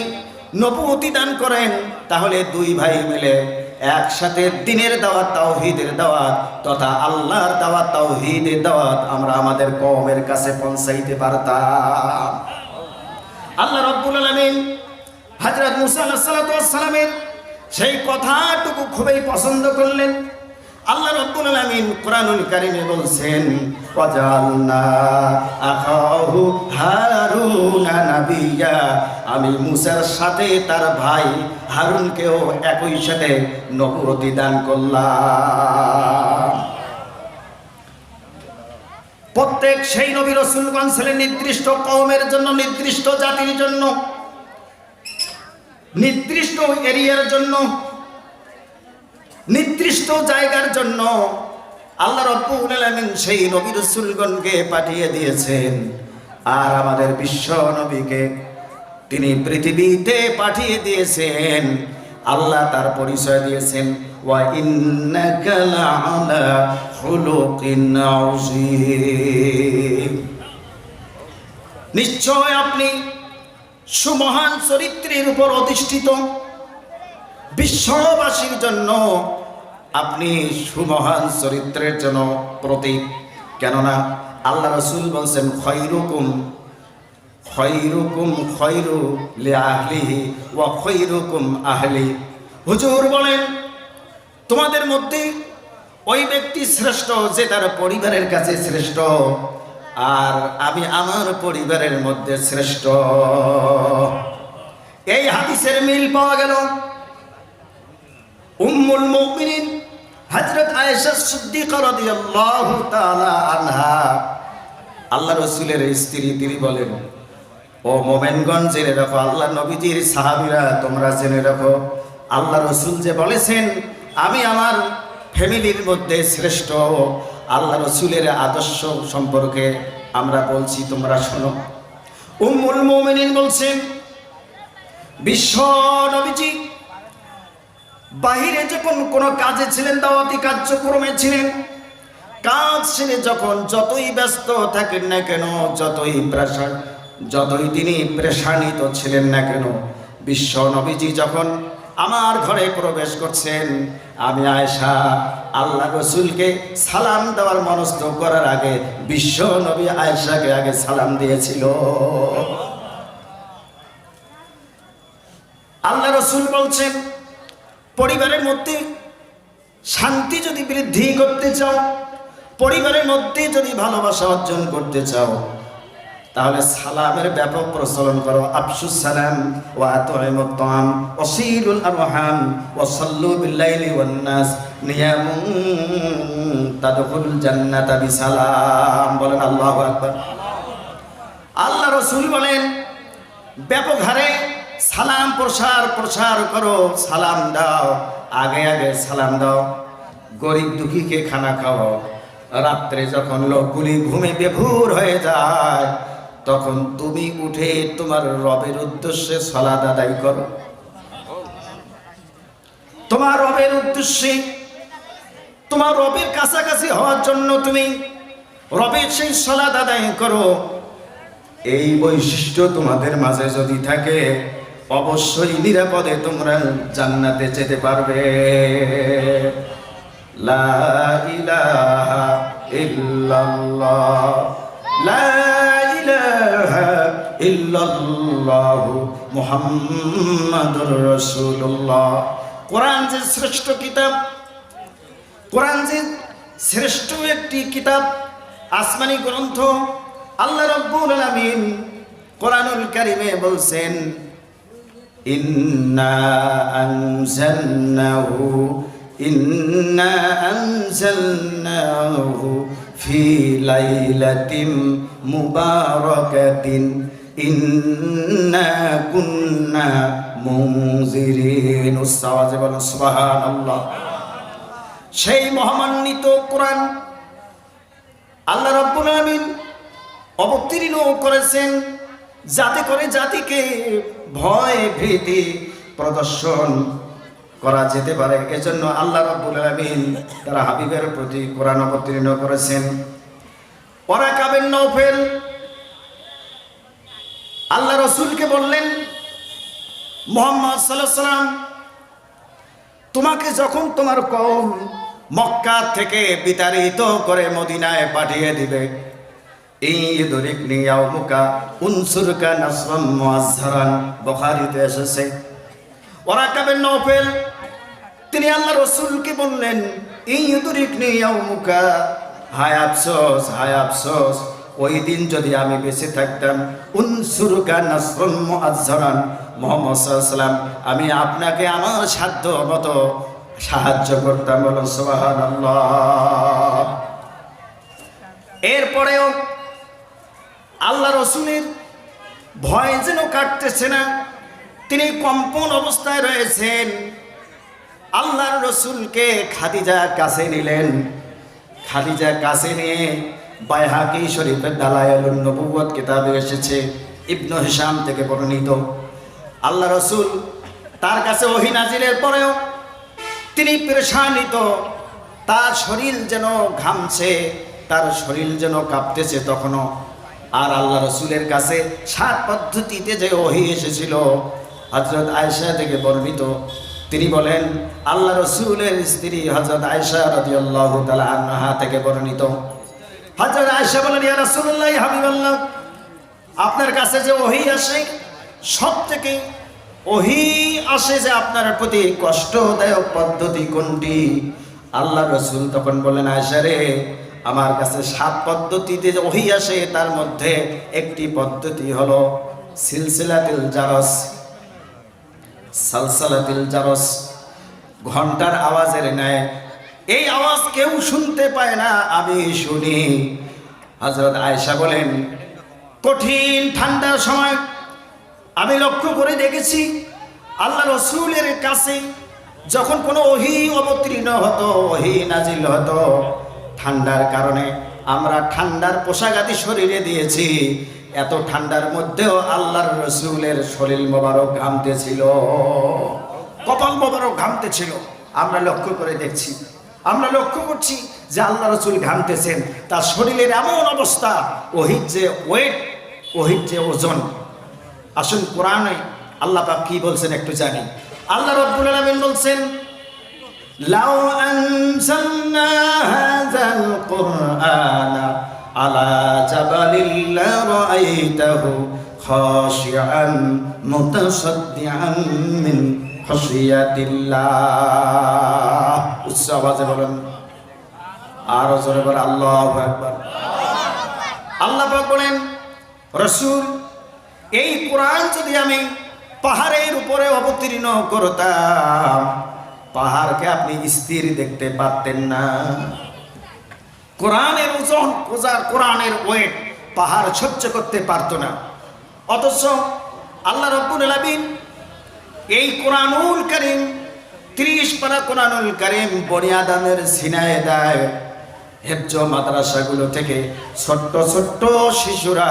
নবুয়তি দান করেন, তাহলে দুই ভাই মিলে একসাথে দ্বীনের দাওয়াত, তাওহীদের দাওয়াত তথা আল্লাহর দাওয়াত, তাওহীদের দাওয়াত আমরা আমাদের কওমের কাছে পৌঁছাইতে পারতাম। আল্লাহ রাব্বুল আলামিন হযরত মুসা আলাইহিস সালাতু ওয়াস সালামের সেই কথাটুকু খুবই পছন্দ করলেন। আল্লাহ রাব্বুল আলামিন কোরআনুল কারীমে বলছেন, ওয়াজালনা আখাহু হারুনা নাবিয়্যা, আমি মুসার সাথে তার ভাই হারুনকেও একই সাথে নবুয়তি দান করলাম। প্রত্যেক সেই নবী রাসূলগণ ছিলেন নির্দিষ্ট কওমের জন্য, নির্দিষ্ট জাতির জন্য, নির্দিষ্ট এরিয়ার জন্য, নির্দিষ্ট জায়গার জন্য আল্লাহ রাব্বুল আলামিন সেই নবী রাসূলগণকে পাঠিয়ে দিয়েছেন। আর আমাদের বিশ্ব নবীকে তিনি পৃথিবীতে পাঠিয়ে দিয়েছেন। আল্লাহ তার পরিচয় দিয়েছেন, ওয়া ইন্নাকা লাআলা খুলুকিন আযীম, নিশ্চয় আপনি সুমহান চরিত্রের উপর অধিষ্ঠিত। বিশ্ববাসীর জন্য আপনি সুমহান চরিত্রের জন্য প্রতীক। কেননা আল্লাহ রাসূল বলছেন, খায়রুকুম খায়রু লিআহলিহি ওয়া খায়রুকুম আহলি। হুজুর বলেন, তোমাদের মধ্যে ওই ব্যক্তি শ্রেষ্ঠ যে তার পরিবারের কাছে শ্রেষ্ঠ, আর আমি আমার পরিবারের মধ্যে শ্রেষ্ঠ। এই হাদিসের মিল পাওয়া গেল। উম্মুল মুমিনিন হযরত আয়েশা সিদ্দিকা রাদিয়াল্লাহু তাআলা আনহা আল্লাহ রাসূলের স্ত্রী, তিনি বলেন, ও মোমেনগণ জেনে রাখো, আল্লাহ নবীজির সাহাবীরা তোমরা জেনে রাখো, আল্লাহ রাসূল যে বলেছেন আমি আমার ফ্যামিলির মধ্যে শ্রেষ্ঠ, আল্লাহ রাসূলের আদর্শ সম্পর্কে আমরা বলছি, তোমরা শোনো। উম্মুল মুমিনিন বলছেন, বিশ্ব নবীজি বাহিরে যখন কোনো কাজে ছিলেন, দাওয়াতি কার্যক্রমে ছিলেন, কাজ সেরে যখন যতই ব্যস্ত থাকেন না কেন, যতই তিনি পেরেশানিত ছিলেন না কেন, বিশ্ব নবীজি যখন আমার ঘরে প্রবেশ করছেন, আমি আয়েশা আল্লাহ রসুলকে সালাম দেওয়ার মনস্থ করার আগে বিশ্ব নবী আয়েশাকে আগে সালাম দিয়েছিল। আল্লাহ রসুল বলছেন, পরিবারের মধ্যে শান্তি যদি বৃদ্ধি করতে চাও, পরিবারের মধ্যে যদি ভালোবাসা অর্জন করতে চাও, তাহলে সালামের ব্যাপক প্রচলন করো। আফশুস সালাম ওয়া আতইমুত তাআম ওয়া সিলুল আরহাম ওয়া সাল্লু বিল লাইলি ওয়ান নাস নিয়ামুন তাদখুলুল জান্নাতা বিসালাম। বলেন আল্লাহু আকবার। আল্লাহ রাসূল বলেন, ব্যাপক হারে সালাম প্রসার করো, সালাম দাও, আগে আগে সালাম দাও। গরিব দুঃখীকে খানা খাও। রাত্রে যখন লোকগুলি ঘুমে বেঘোর হয়ে যায়, তখন তুমি উঠে তোমার রবের উদ্দেশ্যে সালাত আদায় করো। তোমার রবের উদ্দেশ্যে, তোমার রবের কাছাকাছি হওয়ার জন্য তুমি রবের সেই সালাত আদায় করো। এই বৈশিষ্ট্য তোমাদের মাঝে যদি থাকে, অবশ্যই নিরাপদে তোমরা জান্নাতে যেতে পারবে। লা ইলাহা ইল্লাল্লাহ, লা ইলাহা ইল্লাল্লাহ মুহাম্মাদুর রাসূলুল্লাহ। কোরআন যে শ্রেষ্ঠ কিতাব, কোরআন যে শ্রেষ্ঠ একটি কিতাব, আসমানি গ্রন্থ। আল্লাহ রাব্বুল আলামিন কোরআনুল কারীমে বলছেন, ইন্না আনজালনাহু ফি লাইলাতিন মুবারাকাতিন ইন্না কুন্না মুনজিরিন। উচ্চাওয়াজে বলেন সুবহানাল্লাহ। সেই মহামান্বিত কোরআন আল্লাহ রাব্বুল আলামিন অবতীর্ণ করেছেন, যাতে করে জাতিকে ভয় ভীতি প্রদর্শন করা যেতে পারে। এজন্য আল্লাহ রাব্বুল আলামিন তার হাবিবের প্রতি কোরআন অবতীর্ণ করেছেন। ওয়ারাকা বিন নওফেল আল্লাহ রাসূলকে বললেন, মুহাম্মদ সাল্লাল্লাহু আলাইহি ওয়াসাল্লাম, তোমাকে যখন তোমার কওম মক্কা থেকে বিতাড়িত করে মদিনায় পাঠিয়ে দিবে, ইদরিকনি ইয়াউমুকা উনসুরকা নাসরান মুআজ্জারান, বুখারীতে এসেছে। ওয়ারাকা বিন নওফেল তিনি আল্লাহ রাসূলকে বললেন, ইদরিকনি ইয়াউমুকা, হায় আফসোস, হায় আফসোস, ওই দিন যদি আমি বেঁচে থাকতাম, উনসুরকা নাসরান মুআজ্জারান, মুহাম্মদ সাল্লাল্লাহু আলাইহি ওয়াসাল্লাম, আমি আপনাকে আমার সাধ্য মতো সাহায্য করতাম। বলুন সুবহানাল্লাহ। এরপরেও আল্লাহ রসুলের ভয় যেন কাটতেছে না, তিনি কম্পন অবস্থায় রয়েছেন। আল্লাহর রসুলকে খাদিজা কাছে নিলেন। খাদিজা কাছে নিয়ে বাইহাকি শরীফের দালায়েলুন নবুওয়াত কিতাবে এসেছে, ইবনে হিশাম থেকে বর্ণিত, আল্লাহ রসুল তার কাছে ওহী নাজিলের পরেও তিনি পেরেশানিত, তার শরীর যেন ঘামছে, তার শরীর যেন কাঁপতেছে তখনও। আর আল্লাহ রসুলের কাছে 7 পদ্ধতিতে যে ওহী এসেছিল, হযরত আয়েশা থেকে বর্ণিত, তিনি বলেন, আল্লাহ রসুলের স্ত্রী হযরত আয়েশা রাদিয়াল্লাহু তাআলা আনহা থেকে বর্ণিত, হযরত আয়েশা বলেন, ইয়া রাসূলুল্লাহ, ইয়া হাবিবাল্লাহ, আপনার কাছে যে ওহী আসে, সব থেকে ওহী আসে যে আপনার প্রতি কষ্টদায়ক পদ্ধতি কোনটি? আল্লাহ রসুল তখন বলেন, আয়েশা রে, আমার কাছে 7 পদ্ধতিতে ওহী আসে, তার মধ্যে একটি পদ্ধতি হলো সিলসিলাতুল জারস, সালসালাতুল জারস, ঘন্টার আওয়াজের ন্যায় এই আওয়াজ কেউ শুনতে পায় না, আমি শুনি। হযরত আয়েশা বলেন, কঠিন ঠান্ডার সময় আমি লক্ষ্য করে দেখেছি আল্লাহ রসুলের কাছে যখন কোনো ওহী অবতীর্ণ হতো, ওহী নাজিল হতো, ঠান্ডার কারণে আমরা ঠান্ডার পোশাক আদি শরীরে দিয়েছি, এত ঠান্ডার মধ্যেও আল্লাহর রসুলের শরীর মোবারক ঘামতেছিল, কপাল মোবারক ঘামতেছিল। আমরা লক্ষ্য করে দেখছি, আমরা লক্ষ্য করছি যে আল্লাহ রসুল ঘামতেছেন, তার শরীরের এমন অবস্থা, ওহির যে ওয়েট, ওহির যে ওজন। আসুন কোরআনে আল্লাহ পাক কি বলছেন একটু জানি। আল্লাহ রাব্বুল আলামিন বলছেন, লাউ আনজালনা হাযাল কুরআনা আলা জাবালিল লারাআইতাহু খাশিআন মুতাসাদ্দিআন মিন খাশিয়াতিল্লাহ। উচ্চ আওয়াজে বলেন, আরো জোরে বলেন আল্লাহু আকবার। আল্লাহ পাক বলেন, রাসূল এই কোরআন যদি আমি পাহাড়ের উপরে অবতীর্ণ করতাম, পাহাড়কে আপনি স্থির দেখতে পারতেন না। কোরআনের ওজন, কোরআনের ওয়েট পাহাড় সহ্য করতে পারতো না। অথচ আল্লাহ রাব্বুল আলামিন এই কোরআনুল কারীম, 30 পারা কোরআনুল কারীম বনি আদমের সিনায় দেয়। হেফজ মাদ্রাসাগুলো থেকে ছোট্ট ছোট্ট শিশুরা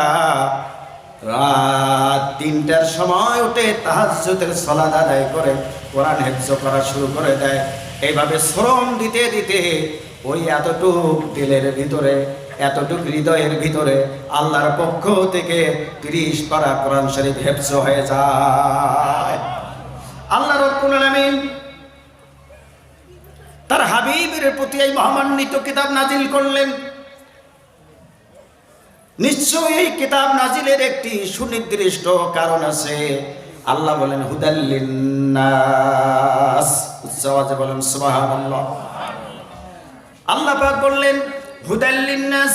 রাত 3টার সময় উঠে তাহাজ্জুদের সালাত আদায় করে কোরআন হেফজ করা শুরু করে দেয়। এইভাবে শ্রম দিতে দিতে ওই এতটুক দিলের ভিতরে, এতটুক হৃদয়ের ভিতরে আল্লাহর পক্ষ থেকে 30 পারা কোরআন শরীফ হেফজ হয়ে যায়। আল্লাহ রাব্বুল আলামিন তার হাবিবের প্রতি এই মহামান্বিত কিতাব নাজিল করলেন। নিশ্চয়ই এই কিতাব নাজিলের একটি সুনির্দিষ্ট কারণ আছে। আল্লাহ বলেন হুদাল লিন্নাস। উচ্চ আওয়াজে বলেন সুবহানাল্লাহ। আল্লাহ পাক বললেন হুদাল লিন্নাস,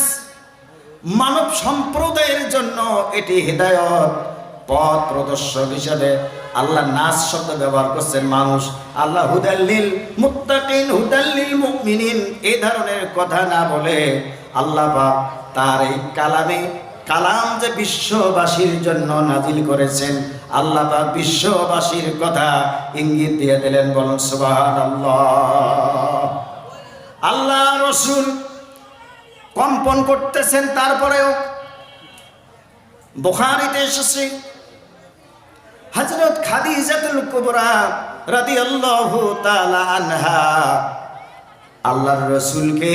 মানব সম্প্রদায়ের জন্য এটি হেদায়েত, পথ প্রদর্শক হিসেবে আল্লাহ নাস শব্দ ব্যবহার করছেন মানুষ। আল্লাহ হুদাল্লিল মুত্তাকিন, হুদাল্লিল মুমিনিন এই ধরনের কথা না বলে আল্লাহ পাক তার এই কালাম যে বিশ্ববাসীর জন্য নাজিল করেছেন, আল্লাহ পাক বিশ্ববাসীর কথা ইঙ্গিত দিয়ে দিলেন। বলুন সুবহানাল্লাহ। আল্লাহ রাসূল কম্পন করতেছেন, তারপরেও বুখারীতে এসেছে হযরত খাদিজাতুল কুবরা রাদিয়াল্লাহু তাআলা আনহা আল্লাহর রাসূলকে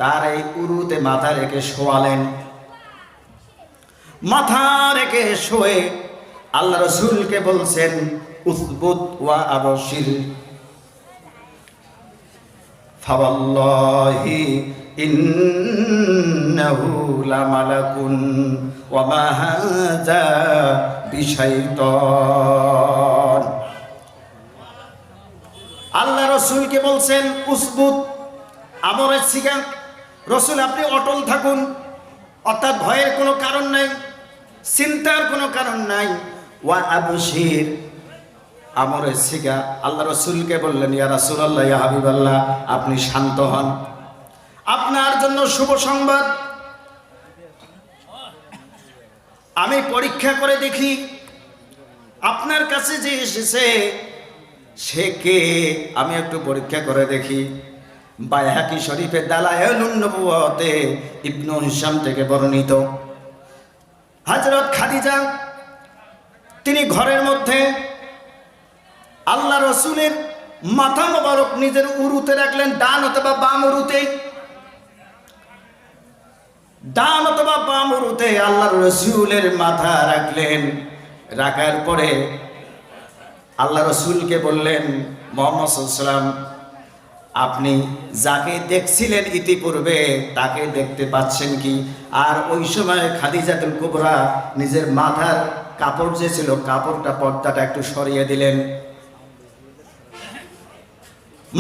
তার এই উরুতে মাথা রেখে শোয়ালেন। মাথা রেখে শোয়ে আল্লাহ রাসূলকে বলছেন উসবুত ওয়া আবশির, ফাওয়াল্লাহি ইন্নাহু লামালাকুন ওয়া মা হাযা বিশাইতান। আল্লাহ রাসূলকে বলছেন উসবুত, আমরের সিগা, রাসূল আপনি অটল থাকুন, অর্থাৎ ভয়ের কোনো কারণ নাই, চিন্তার কোনো কারণ নাই। ওয়া আবশির, আমরের সিগা। আল্লাহ রাসূলকে বললেন ইয়া রাসূলুল্লাহ, ইয়া হাবিবাল্লাহ, আপনি শান্ত হন, আপনার জন্য শুভ সংবাদ। আমি পরীক্ষা করে দেখি আপনার কাছে যে এসেছে সে কে, আমি একটু পরীক্ষা করে দেখি। বাইহাকি শরীফের দালায়েলুন নবুওয়াতে ইবনু হিশাম থেকে বর্ণিত, হযরত খাদিজা তিনি ঘরের মধ্যে আল্লাহ রাসূলের মাথা মোবারক নিজের উরুতে রাখলেন, ডান অথবা বাম উরুতে, ডান অথবা বাম উরুতে আল্লাহর রাসূলের মাথা রাখলেন। রাখার পরে আল্লাহ রাসূলকে বললেন মুহাম্মদ সাল্লাল্লাহু আলাইহি ওয়াসাল্লাম, আপনি যাকে দেখছিলেন ইতিপূর্বে তাকে দেখতে পাচ্ছেন কি? আর ওই সময় খাদিজাতুল কুবরা নিজের মাথার কাপড় যে ছিল, কাপড়টা, পর্দাটা একটু সরিয়ে দিলেন।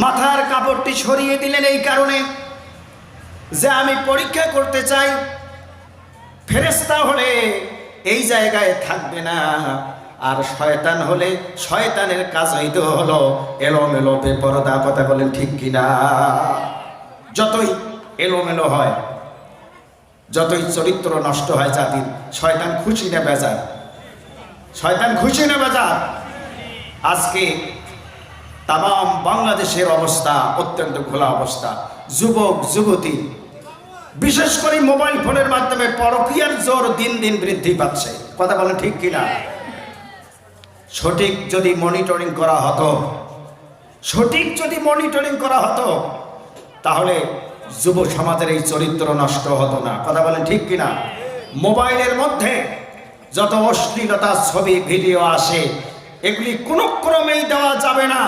মাথার কাপড়টি সরিয়ে দিলেন এই কারণে যে আমি পরীক্ষা করতে চাই ফেরেশতা হলে এই জায়গায় থাকবে না, আর শয়তান হলে শয়তানের কাজ হইতে হলো এলোমেলো বেপরদা। কথা বলেন ঠিক কিনা? যতই এলোমেলো হয়, যতই চরিত্র নষ্ট হয় জাতির, শয়তান খুশি না বেজার? শয়তান খুশি না বেজার? আজকে তামাম বাংলাদেশের অবস্থা অত্যন্ত ঘোলা অবস্থা। যুবক যুবতী বিশেষ করে মোবাইল ফোনের মাধ্যমে পরকীয়ার জোর দিন দিন বৃদ্ধি পাচ্ছে। কথা বলেন ঠিক কিনা? সঠিক যদি মনিটরিং করা হতো, সঠিক যদি মনিটরিং করা হতো, তাহলে যুব সমাজের এই চরিত্র নষ্ট হতো না। কথা বলেন ঠিক কিনা? মোবাইলের মধ্যে যত অশ্লীলতা ছবি ভিডিও আসে, এগুলি কোনো ক্রমেই দেওয়া যাবে না।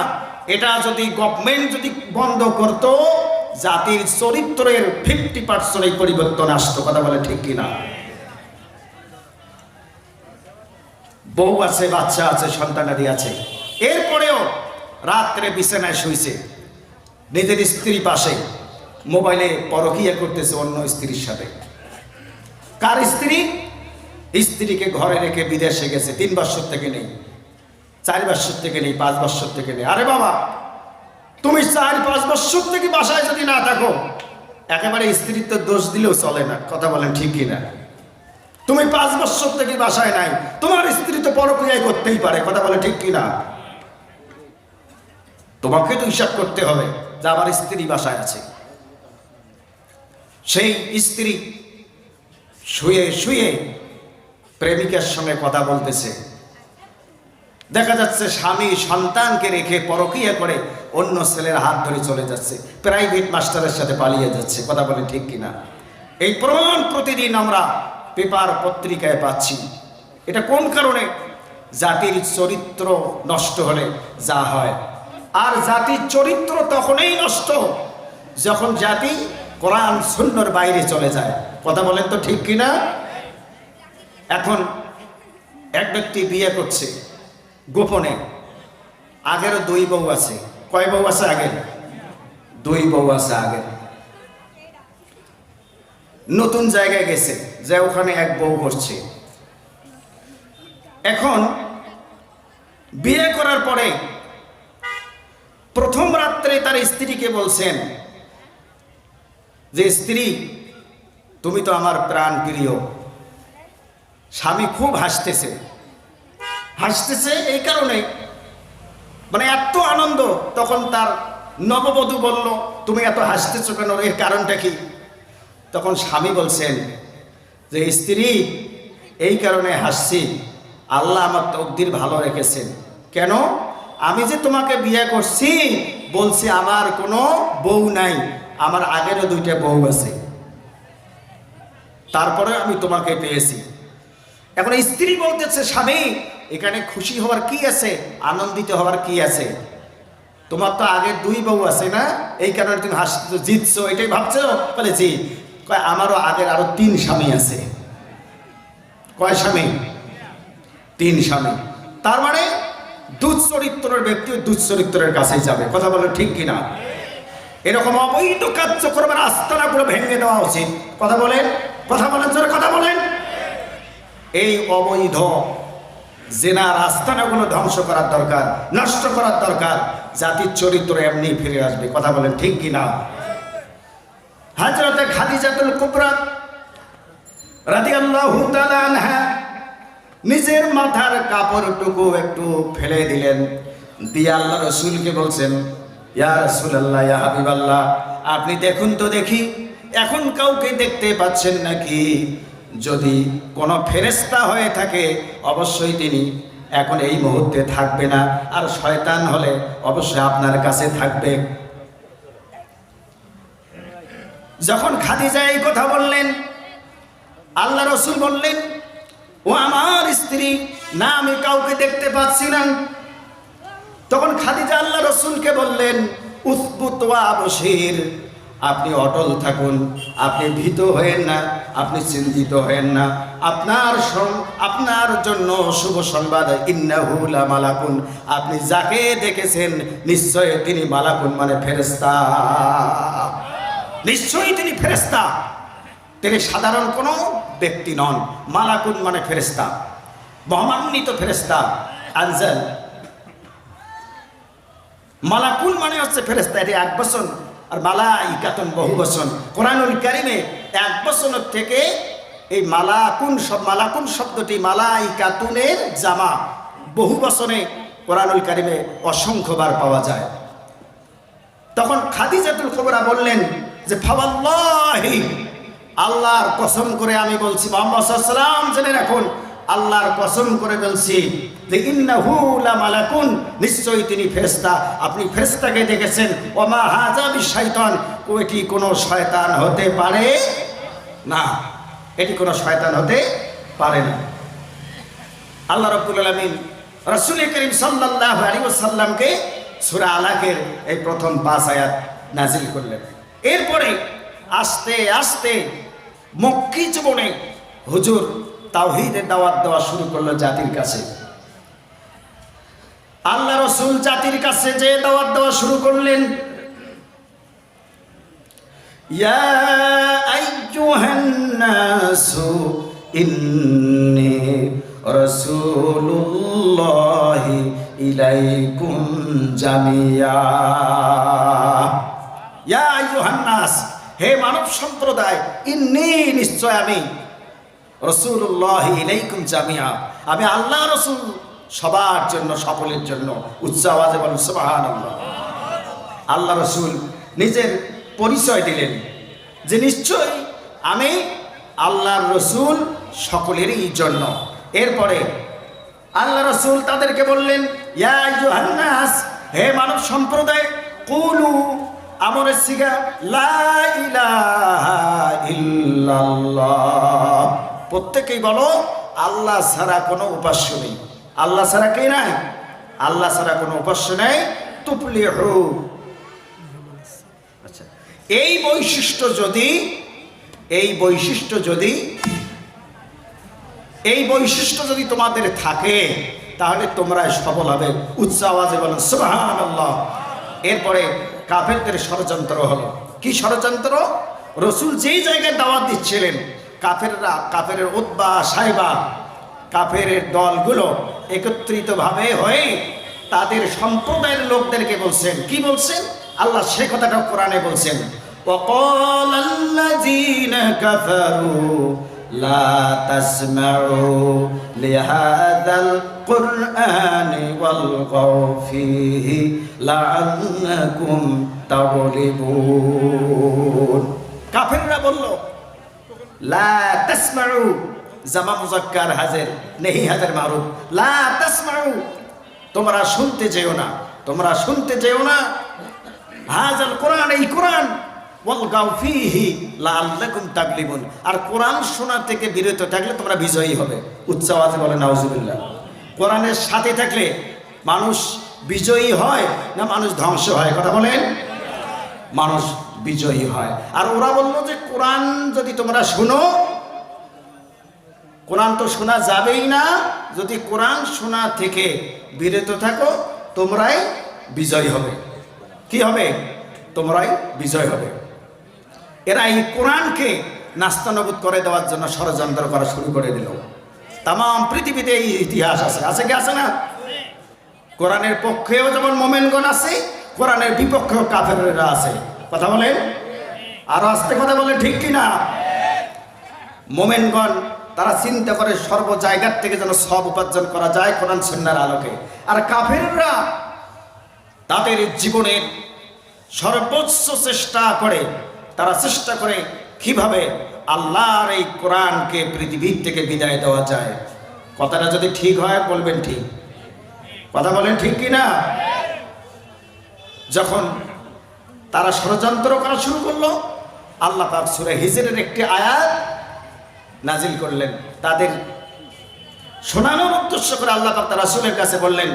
এটা যদি গভর্নমেন্ট যদি বন্ধ করত, জাতির চরিত্রের 50% পরিবর্তন আসতো। কথা বলে ঠিক কিনা? বউ আছে, বাচ্চা আছে, সন্তানাদি আছে, এরপরেও রাত্রে বিছানায় শুইছে, নিজের স্ত্রী পাশে মোবাইলে পরকীয়া করতেছে অন্য স্ত্রীর সাথে। কার স্ত্রী? স্ত্রীকে ঘরে রেখে বিদেশে গেছে, 3 বছর থেকে নেই, 4 বছর থেকে নেই, 5 বছর থেকে নেই। আরে বাবা, তুমি 4-5 বছর থেকে বাসায় যদি না থাকো, একেবারে স্ত্রীর তো দোষ দিলেও চলে না। কথা বলেন ঠিক কিনা? তুমি 5 বছর থেকে বাসায় নাই, তোমার স্ত্রী তো পরকীয়াই করতেই পারে। কথা বলে ঠিক কিনা? তোমাকে তো হিসাব করতে হবে যে আমার স্ত্রী বাসায় আছে। সেই স্ত্রী শুয়ে শুয়ে প্রেমিকার সঙ্গে কথা বলতেছে। দেখা যাচ্ছে স্বামী সন্তানকে রেখে পরকীয়া করে অন্য ছেলের হাত ধরে চলে যাচ্ছে, প্রাইভেট মাস্টারের সাথে পালিয়ে যাচ্ছে। কথা বলে ঠিক কিনা? এই প্রমাণ প্রতিদিন আমরা পেপার পত্রিকায় পাচ্ছি। এটা কোন কারণে? জাতির চরিত্র নষ্ট হলে যা হয়। আর জাতির চরিত্র তখনই নষ্ট যখন জাতি কোরআন সুন্নাহর বাইরে চলে যায়। কথা বলেন তো ঠিক কিনা? এখন এক ব্যক্তি বিয়ে করছে গোপনে, আগেরও 2 বউ আছে। কয় বউ আছে? আগের 2 বউ আছে। আগের নতুন জায়গায় গেছে, যে ওখানে 1 বউ করছে। এখন বিয়ে করার পরে প্রথম রাত্রে তার স্ত্রীকে বলছেন যে, স্ত্রী তুমি তো আমার প্রাণ প্রিয়। স্বামী খুব হাসতেছে। হাসতেছে এই কারণে, মানে এত আনন্দ। তখন তার নববধূ বলল, তুমি এত হাসতেছো কেন, এর কারণটা কি? তখন স্বামী বলছেন যে, স্ত্রী এই কারণে হাসছি, আল্লাহ আমার তকদির ভালো রেখেছেন। কেন? আমি যে তোমাকে বিয়ে করছি, বলছি আমার কোনো বউ নাই, আমার আগেরও 2টা বউ আছে, তারপরে আমি তোমাকে পেয়েছি। এখন স্ত্রী বলতেছে, স্বামী এখানে খুশি হওয়ার কি আছে, আনন্দিত হওয়ার কি আছে? তোমার তো আগের 2 বউ আছে না, এই কারণে তুমি হাসছো, জিতছো, এটাই ভাবছো? বলে জি। কয় আমারও আগের আরো 3 স্বামী আছে। কয় স্বামী? 3 স্বামী। তার মানে দুশ্চরিত্রের ব্যক্তি দুশ্চরিত্রের কাছেই যাবে। কথা বলে ঠিক কিনা? এরকম অবৈধ কার্যক্রমের আস্তানাগুলো ভেঙে দেওয়া উচিত। কথা বলেন, কথা বলেন, জোরে কথা বলেন। এই অবৈধ জেনার আস্তানাগুলো ধ্বংস করার দরকার, নষ্ট করার দরকার। জাতির চরিত্র এমনি ফিরে আসবে। কথা বলেন ঠিক কিনা? হযরতে খাদিজাতুল কুবরা রাদিয়াল্লাহু তাআলা আনহা নিজের মাথার কাপড়টুকু একটু ফেলে দিলেন, দিয়ে আল্লাহ রাসূলকে বলছেন, ইয়া রাসূলুল্লাহ, ইয়া হাবিবাল্লাহ, আপনি দেখুন তো দেখি, এখন কাউকে দেখতে পাচ্ছেন নাকি? যদি কোনো ফেরেশতা হয়ে থাকে অবশ্যই তিনি এখন এই মুহূর্তে থাকবে না, আর শয়তান হলে অবশ্যই আপনার কাছে থাকবে। যখন খাদিজা এই কথা বললেন, আল্লাহ রাসূল বললেন, ও আমার স্ত্রী, না আমি কাউকে দেখতে পাচ্ছি না। তখন খাদিজা আল্লাহ রাসূলকে বললেন, উসবুত ওয়া আবশির, আপনি অটল থাকুন, আপনি ভীত হয়েন না, আপনি চিন্তিত হয়েন না। আপনার জন্য শুভ সংবাদ, ইন্নাহু লা মালাকুন, আপনি যাকে দেখেছেন নিশ্চয়ই তিনি মালাকুন, মানে ফেরেশতা। নিশ্চয়ই তিনি ফেরেশতা, তিনি সাধারণ কোনো ব্যক্তি নন। মালাকুন মানে ফেরেশতা, মহামান্বিত ফেরেশতা, আনজাল। মালাকুন মানে হচ্ছে ফেরেশতা। এটি 1 বছর আর মালাইকাতুন বহু বচন। কোরআনুল কারিমে এক বচনের থেকে এই মালাকুন শব্দটি মালাইকাতুনের জামা বহু বচনে কোরআনুল কারিমে অসংখ্যবার পাওয়া যায়। তখন খাদিজাতুল কুবরা বললেন যে ফাওয়াল্লাহি, আল্লাহর কসম করে আমি বলছি, মুহাম্মদ সাল্লাল্লাহু আলাইহি ওয়াসাল্লাম জেনে রাখুন, আল্লাহর কসম করে বলছি যে ইন্নাহু লামালাকুন, নিশ্চয়ই তিনি ফেরেশতা। আপনি ফেরেশতাকে দেখেছেন। ওমা হাযা বিশাইতান, এটি কোনো শয়তান হতে পারে না, এটি কোনো শয়তান হতে পারে না। আল্লাহ রাব্বুল আলামিন রাসূল করিম সাল্লাল্লাহু আলাইহি ওয়াসাল্লামকে সূরা আলাকের এই প্রথম 5 আয়াত নাজিল করলেন। এরপরে আস্তে আস্তে মক্কি জীবনে হুজুর তাওহীদের দাওয়াত দেওয়া শুরু করলো জাতির কাছে। আল্লাহ রাসূল জাতির কাছে যে দাওয়াত দেওয়া শুরু করলেন, ইয়া আইয়ুহান নাসু ইন্নী রাসূলুল্লাহি ইলাইকুম জামিয়া। ইয়া আইয়ুহান নাস, হে মানব সম্প্রদায়, ইন্নী, নিশ্চয় আমি, রাসূলুল্লাহি ইলাইকুম জামিয়া, আমি আল্লাহ রাসূল সবার জন্য, সকলের জন্য। উচ্চ আওয়াজে বলুন সুবহানাল্লাহ। আল্লাহ রাসূল নিজের পরিচয় দিলেন যে নিশ্চয় আমি আল্লাহর রাসূল সকলেরই জন্য। এরপরে আল্লাহ রাসূল তাদেরকে বললেন, ইয়া আইয়ুহান নাস, হে মানব সম্প্রদায়, কুলু, আমরের সিগা, লা ইলাহা ইল্লাল্লাহ, প্রত্যেকেই বলো আল্লাহ ছাড়া কোনো উপাস্য নেই। আল্লাহ ছাড়া কে নাই? আল্লাহ ছাড়া কোনো উপাস্য নেই। তুফলিহু। আচ্ছা, এই বৈশিষ্ট্য যদি তোমাদের থাকে তাহলে তোমরা সফল হবে। উচ্চ আওয়াজে বলো সুবহানাল্লাহ। এরপরে কাফেরদের ষড়যন্ত্র হলো। কি ষড়যন্ত্র? রসুল যেই জায়গায় দাওয়াত দিচ্ছিলেন, কাফেরের উতবা, সাইবা, কাফের দলগুলো একত্রিতভাবে হয়ে তাদের সম্প্রদায়ের লোকদেরকে বলছেন, কি বলছেন? আল্লাহ সে কথাটা কোরআনে বলছেন, وَقَالَ الَّذِينَ كَفَرُوا لَا تَسْمَعُوا لِهَذَا الْقُرْآنِ وَالْغَوْا فِيهِ لَعَلَّكُمْ تَغْلِبُونَ। কাফেররা বলল, লা তাসমাউ, জামা মুযাক্কার হাজির, নেহি হাজির মারুফ, লা তাসমাউ, তোমরা শুনতে যেও না, তোমরা শুনতে যেও না, হাযাল কোরআন, এই কোরআন, ওয়ালগাউ ফীহি লাআল্লাকুম তাগলিবুন, আর কোরআন শোনা থেকে বিরত থাকলে তোমরা বিজয়ী হবে। উচ্চ আওয়াজে বলেন নাউজুবিল্লাহ। কোরআনের সাথে থাকলে মানুষ বিজয়ী হয় না মানুষ ধ্বংস হয়? কথা বলেন। মানুষ বিজয়ী হয়। আর ওরা বলল যে কোরআন যদি তোমরা শুনো, কোরআন তো শোনা যাবেই না, যদি কোরআন শোনা থেকে বিরত থাকো তোমরাই বিজয় হবে। কি হবে? তোমরাই বিজয় হবে। এরা এই কোরআনকে নাস্তানাবুদ করে দেওয়ার জন্য ষড়যন্ত্র করা শুরু করে দিল। তাম পৃথিবীতে এই ইতিহাস আছে কি আছে না? কোরআনের পক্ষেও যেমন মোমেনগণ আছে, কোরআনের বিপক্ষেও কাফেররা আছে। কথা বলেন, আরো আস্তে কথা বলেন, ঠিক কিনা? মোমেনগণ তারা চিন্তা করে সর্ব জায়গার থেকে যেন সব উপার্জন করা যায় কোরআন সুন্নাহর আলোকে, আর কাফেররা তাদের জীবনের সর্বোচ্চ চেষ্টা করে, তারা চেষ্টা করে কিভাবে আল্লাহর এই কোরআনকে পৃথিবীর থেকে বিদায় দেওয়া যায়। কথাটা যদি ঠিক হয় বলবেন ঠিক, কথা বলেন ঠিক কিনা? যখন তারা ষড়যন্ত্র করা শুরু করলো, আল্লাহ পাক সূরা হিজরের একটি আয়াত নাজিল করলেন। তাদের শোনানোর উদ্দেশ্য করে আল্লাহ পাক তার রাসূলের কাছে বললেন,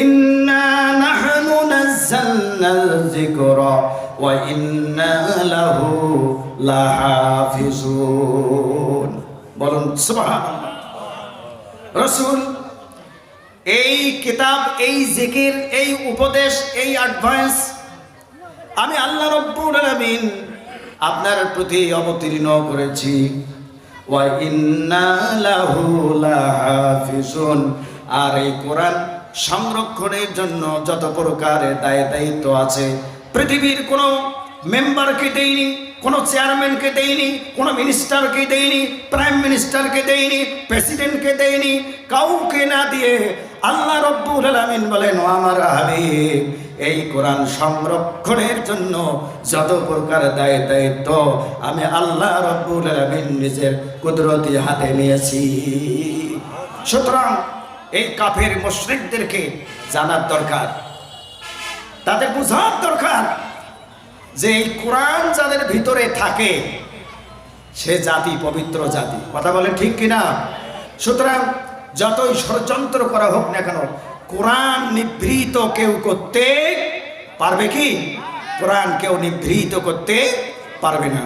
ইন্না নাহনু নাযালনাল যিকরা ওয়া ইন্না লাহু লাহাফিজুন। বলুন সুবহানাল্লাহ। রাসূল এই কিতাব, এই জিকির, এই উপদেশ, এই অ্যাডভাইস আমি আল্লাহ রাব্বুল আলামিন আপনার প্রতি অবতীর্ণ করেছি। ওয়া ইন্না লাহু লাহাফিজুন, আর এই কোরআন সংরক্ষণের জন্য যত প্রকারের দায় দায়িত্ব আছে, পৃথিবীর কোনো মেম্বারকে দেয়নি, কোনো চেয়ারম্যানকে দেয়নি, কোনো মিনিস্টারকে দেয়নি, প্রাইম মিনিস্টারকে দেয়নি, প্রেসিডেন্টকে দেয়নি, কাউকে না দিয়ে আল্লাহ রব্বুল আলামিন বলেন, ও আমার হাবিব, এই কোরআন সংরক্ষণের জন্য যত প্রকার দায়িত্ব আমি আল্লাহ রব্বুল আলামিন নিজের কুদরতি হাতে নিয়েছি। সুতরাং এই কাফের মুশরিকদেরকে জানার দরকার, তাদের বোঝার দরকার যে এই কোরআন যাদের ভিতরে থাকে সে জাতি পবিত্র জাতি। কথা বলেন ঠিক কিনা? সুতরাং যতই ষড়যন্ত্র করা হোক না কেন, কোরআন নিভৃত কেউ করতে পারবে কি? কোরআন কেউ নিভৃত করতে পারবে না।